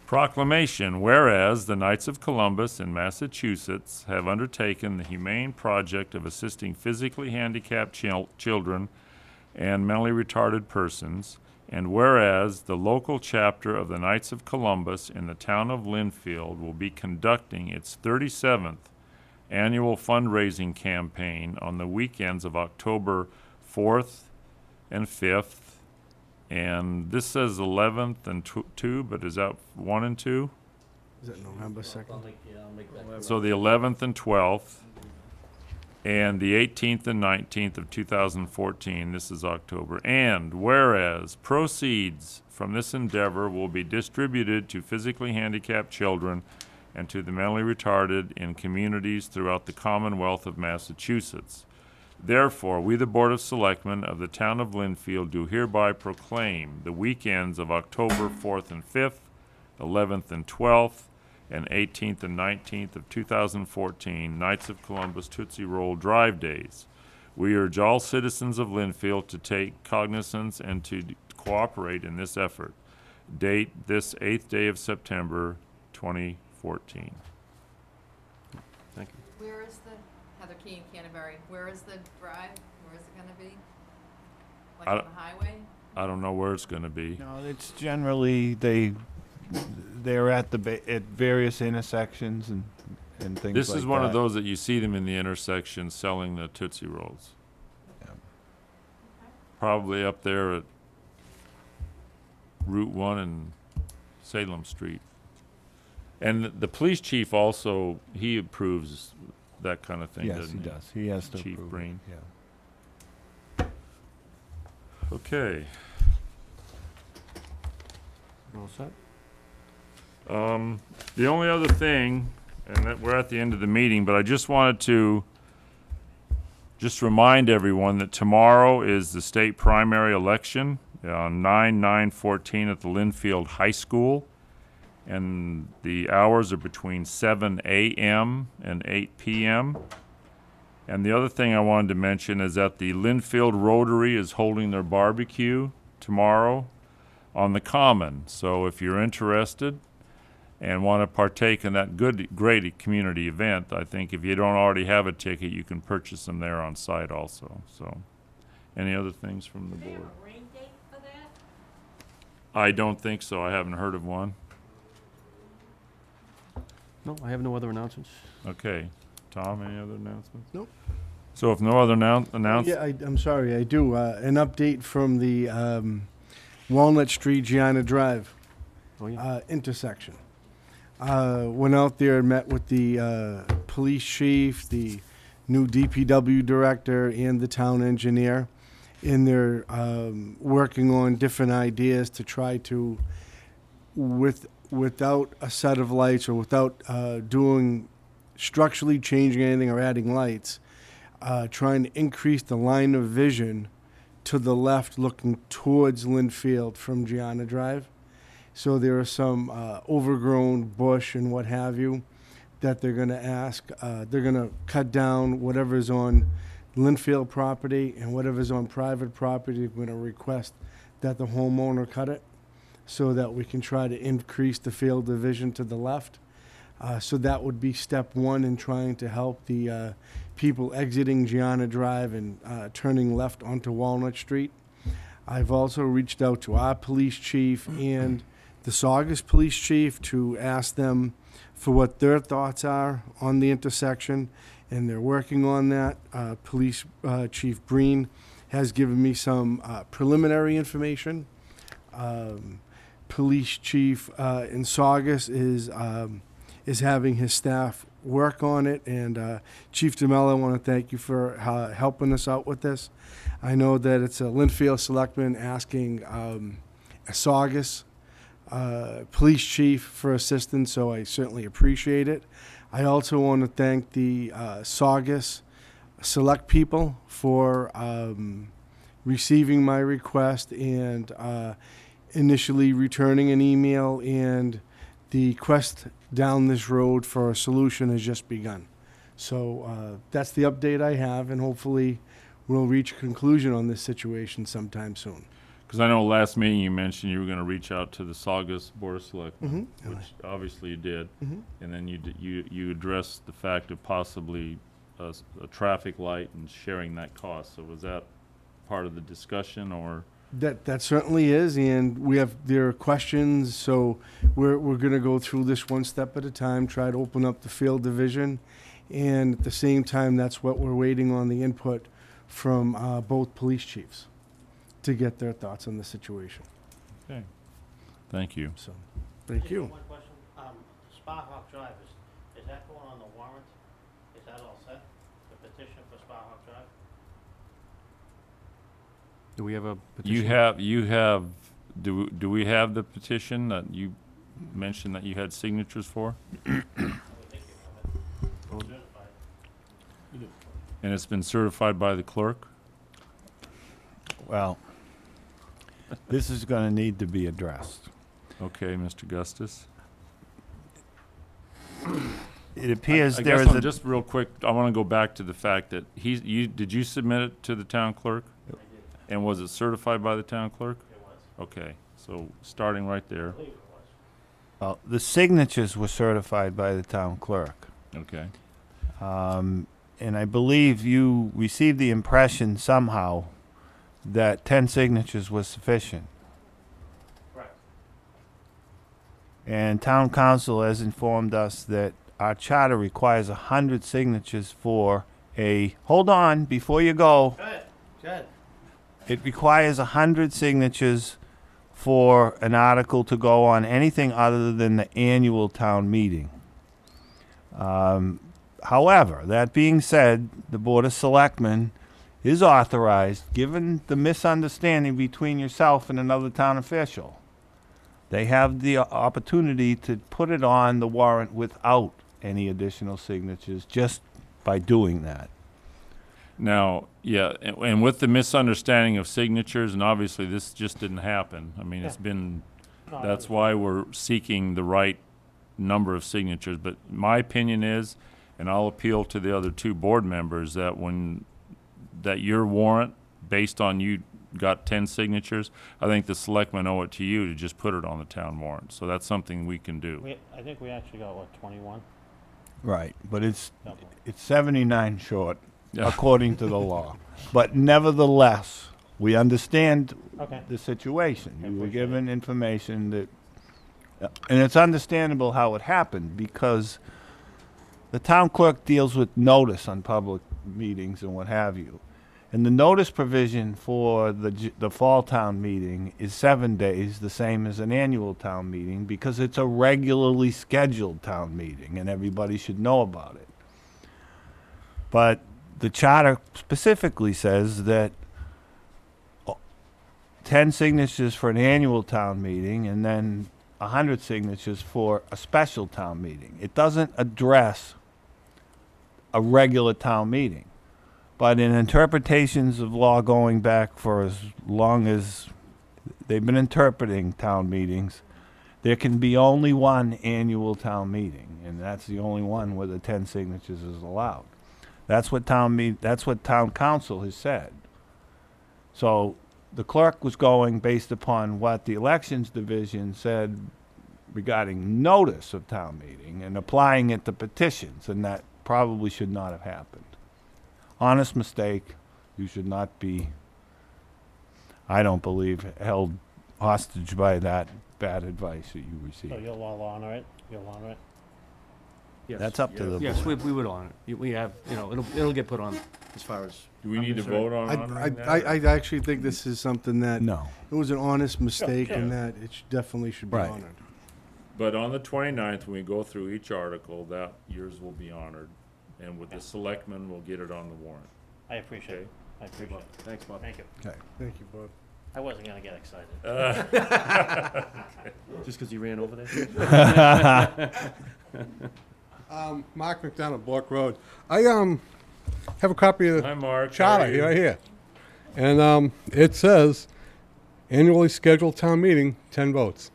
Proclamation, whereas the Knights of Columbus in Massachusetts have undertaken the humane project of assisting physically handicapped children and mentally retarded persons, and whereas the local chapter of the Knights of Columbus in the town of Lynnfield will be conducting its 37th annual fundraising campaign on the weekends of October 4th and 5th. And this says 11th and 2, but is that 1 and 2? Is that November 2nd? So the 11th and 12th, and the 18th and 19th of 2014, this is October. And whereas proceeds from this endeavor will be distributed to physically handicapped children and to the mentally retarded in communities throughout the Commonwealth of Massachusetts. Therefore, we, the Board of Selectmen of the town of Lynnfield, do hereby proclaim the weekends of October 4th and 5th, 11th and 12th, and 18th and 19th of 2014 Knights of Columbus Tootsie Roll Drive Days. We urge all citizens of Lynnfield to take cognizance and to cooperate in this effort. Date this 8th day of September 2014. Thank you. Where is the, Heather Key in Canterbury, where is the drive? Where is it gonna be? Like I on don't- the highway? I don't know where it's gonna be. No, it's generally, they're at at various intersections and things like that. This is one of those that you see them in the intersection selling the Tootsie Rolls. Yeah. Probably up there at Route 1 and Salem Street. And the police chief also, he approves that kind of thing, Yes, doesn't he he? does. He has to Chief approve it, Breen. Yeah. Okay. All set? The only other thing, and that we're at the end of the meeting, but I just wanted to just remind everyone that tomorrow is the state primary election on 9/9/14 at the Lynnfield High School. And the hours are between 7 a.m. and 8 p.m. And the other thing I wanted to mention is that the Lynnfield Rotary is holding their barbecue tomorrow on the Common. So if you're interested and want to partake in that great community event, I think if you don't already have a ticket, you can purchase them there on site also. So, any other things from the board? a rain date for that? I don't think so. I haven't heard of one. No, I have no other announcements. Okay. Tom, any other announcements? Nope. So if no other announcements, Yeah, I'm sorry, I do. An update from the Walnut Street, Gianna Drive Oh, yeah. intersection. Went out there and met with the police chief, the new DPW director, and the town engineer. And they're working on different ideas to try to, without a set of lights or without doing structurally changing anything or adding lights, trying to increase the line of vision to the left looking towards Lynnfield from Gianna Drive. So there are some overgrown bush and what have you that they're going to ask. They're going to cut down whatever's on Lynnfield property and whatever's on private property. They're going to request that the homeowner cut it so that we can try to increase the field division to the left. So that would be step one in trying to help the people exiting Gianna Drive and turning left onto Walnut Street. I've also reached out to our police chief and the Saugus police chief to ask them for what their thoughts are on the intersection, and they're working on that. Police Chief Breen has given me some preliminary information. Police Chief in Saugus is having his staff work on it, and Chief DeMello, I want to thank you for helping us out with this. I know that it's a Lynnfield Selectmen asking a Saugus police chief for assistance, so I certainly appreciate it. I also want to thank the Saugus select people for receiving my request and initially returning an email, and the quest down this road for a solution has just begun. So that's the update I have, and hopefully we'll reach a conclusion on this situation sometime soon. Because I know last meeting you mentioned you were going to reach out to the Saugus Board of Selectmen, which obviously you did, and then you addressed the fact of possibly a traffic light and sharing that cost. So was that part of the discussion, or? That certainly is, and there are questions, so we're going to go through this one step at a time, try to open up the field division, and at the same time, that's what we're waiting on the input from both police chiefs to get their thoughts on the situation. Okay. Thank you. So, thank you. One question, Sparhawk Drive, is that going on the warrant? Is that all set? The petition for Sparhawk Drive? Do we have a petition? Do we have the petition that you mentioned that you had signatures for? And it's been certified by the clerk? Well, this is going to need to be addressed. Okay, Mr. Gustus. It appears I there guess is I'm just real quick, I want to go back to the fact that did you submit it to the town clerk? I did. And was it certified by the town clerk? It was. Okay, so starting right there. I believe it was. Well, the signatures were certified by the town clerk. Okay. And I believe you received the impression somehow that 10 signatures was sufficient. Correct. And town council has informed us that our charter requires 100 signatures for hold on, before you go. Good. It requires 100 signatures for an article to go on anything other than the annual town meeting. However, that being said, the Board of Selectmen is authorized, given the misunderstanding between yourself and another town official, they have the opportunity to put it on the warrant without any additional signatures, just by doing that. Now, yeah, and with the misunderstanding of signatures, and obviously this just didn't happen. I mean, it's been, that's why we're seeking the right number of signatures. But my opinion is, and I'll appeal to the other two board members, that that your warrant, based on you got 10 signatures, I think the selectmen owe it to you to just put it on the town warrant. So that's something we can do. I think we actually got, what, 21? Right, but it's 79 short, according to the law. But nevertheless, we understand the situation. You were given information that, and it's understandable how it happened, because the town clerk deals with notice on public meetings and what have you. And the notice provision for the fall town meeting is 7 days, the same as an annual town meeting, because it's a regularly scheduled town meeting, and everybody should know about it. But the charter specifically says that 10 signatures for an annual town meeting and then 100 signatures for a special town meeting. It doesn't address a regular town meeting. But in interpretations of law going back for as long as they've been interpreting town meetings, there can be only one annual town meeting, and that's the only one where the 10 signatures is allowed. That's what town council has said. So the clerk was going based upon what the elections division said regarding notice of town meeting and applying it to petitions, and that probably should not have happened. Honest mistake. You should not be, I don't believe, held hostage by that bad advice that you received. So you'll all honor it? You'll honor it? Yes. That's up to the Yes, board. we would honor it. We have, you know, it'll get put on as far as. Do we I'm need to concerned. vote on honoring that? I actually think this is something that, No. it was an honest mistake and Yeah. that it definitely should be Right. honored. But on the 29th, when we go through each article, that yours will be honored, and with the selectmen, we'll get it on the warrant. I appreciate Okay. it. I appreciate it. Thanks, Bob. Thank you. Okay. Thank you, Bob. I wasn't gonna get excited. Just because you ran over there? Mark McDonough, Block Road. I have a copy of Hi, the Mark. charter How are you? right here. And it says, annually scheduled town meeting, 10 votes,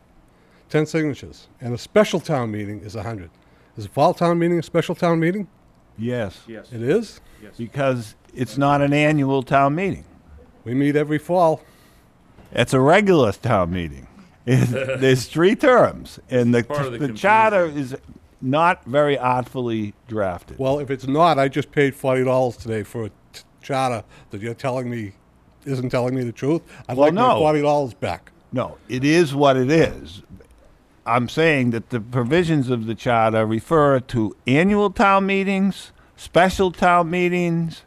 10 signatures. And a special town meeting is 100. Is a fall town meeting a special town meeting? Yes. Yes. It is? Yes. Because it's not an annual town meeting. We meet every fall. It's a regular town meeting. There's 3 terms, and part of the the charter is not very artfully drafted. Well, if it's not, I just paid $40 today for a charter that you're telling me isn't telling me the truth. I'd Well, like my no. $40 back. No, it is what it is. I'm saying that the provisions of the charter refer to annual town meetings, special town meetings,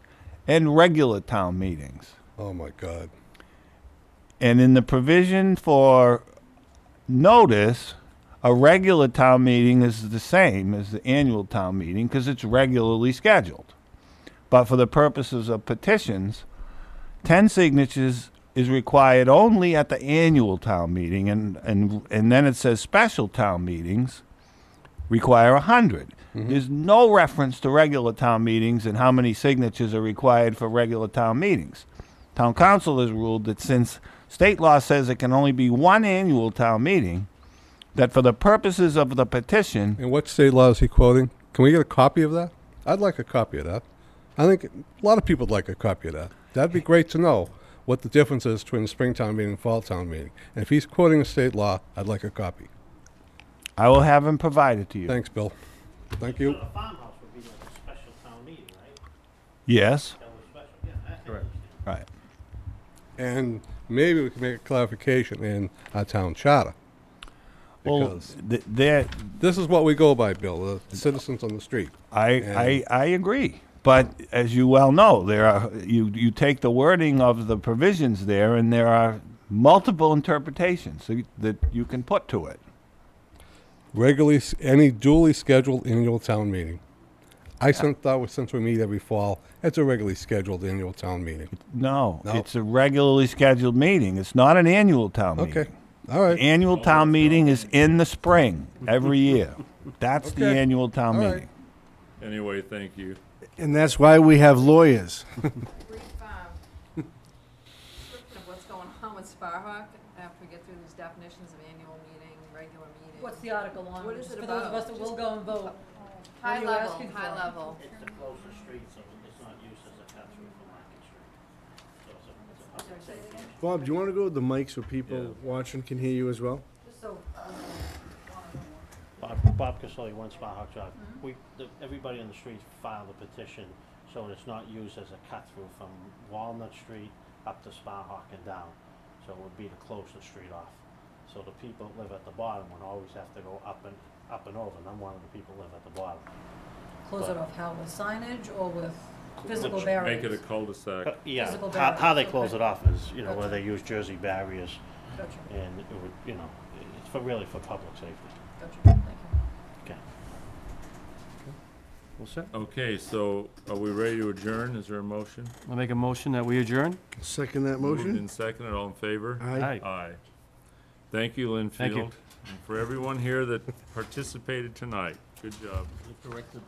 and regular town meetings. Oh, my God. And in the provision for notice, a regular town meeting is the same as the annual town meeting because it's regularly scheduled. But for the purposes of petitions, 10 signatures is required only at the annual town meeting, and then it says special town meetings require 100. There's no reference to regular town meetings and how many signatures are required for regular town meetings. Town council has ruled that since state law says it can only be one annual town meeting, that for the purposes of the petition, And what state law is he quoting? Can we get a copy of that? I'd like a copy of that. I think a lot of people would like a copy of that. That'd be great to know what the difference is between the spring town meeting and fall town meeting. And if he's quoting a state law, I'd like a copy. I will have them provided to you. Thanks, Bill. Thank you. So the farmhouse would be like a special town meeting, right? Yes. That was special, yeah, I can Correct. understand. Right. And maybe we can make a clarification in our town charter. Well, Because there, this is what we go by, Bill, the citizens on the street. I agree. But as you well know, there are you take the wording of the provisions there, and there are multiple interpretations that you can put to it. Any duly scheduled annual town meeting. Thought since we meet every fall, it's a regularly scheduled annual town meeting. No, No. it's a regularly scheduled meeting. It's not an annual town meeting. Okay, all right. Annual town meeting is in the spring every year. That's the Okay. annual town All right. meeting. Anyway, thank you. And that's why we have lawyers. Brief description of what's going on with Sparhawk after we get through these definitions of annual meeting, regular meeting. What's the article on? What is it For those of us about? that will go and vote. High What are you level, asking high for? level. It's to close the street, so it's not used as a cut through for Market Street. So it's a public safety issue. Bob, do you want to go with the mic so people watching can hear you as well? Just so. Bob Casoli, 1 Sparhawk Drive. Everybody on the street filed a petition, so it's not used as a cut through from Walnut Street up to Sparhawk and down. So it would be to close the street off. So the people that live at the bottom would always have to go up and over, and I'm one of the people that live at the bottom. Close it off how, with signage or with physical Which- barriers? Make it a cul-de-sac. Yeah, Physical how they barriers, close okay. it off is, where Gotcha. they use Jersey barriers, Gotcha, and it would, it's really for public safety. gotcha, thank you. Okay. All set? Okay, so are we ready to adjourn? Is there a motion? I'll make a motion that we adjourn. Second that Moved motion? and seconded, all in favor? Aye. Aye. Thank you, Lynnfield. Thank you. And for everyone here that participated tonight, good job. Corrected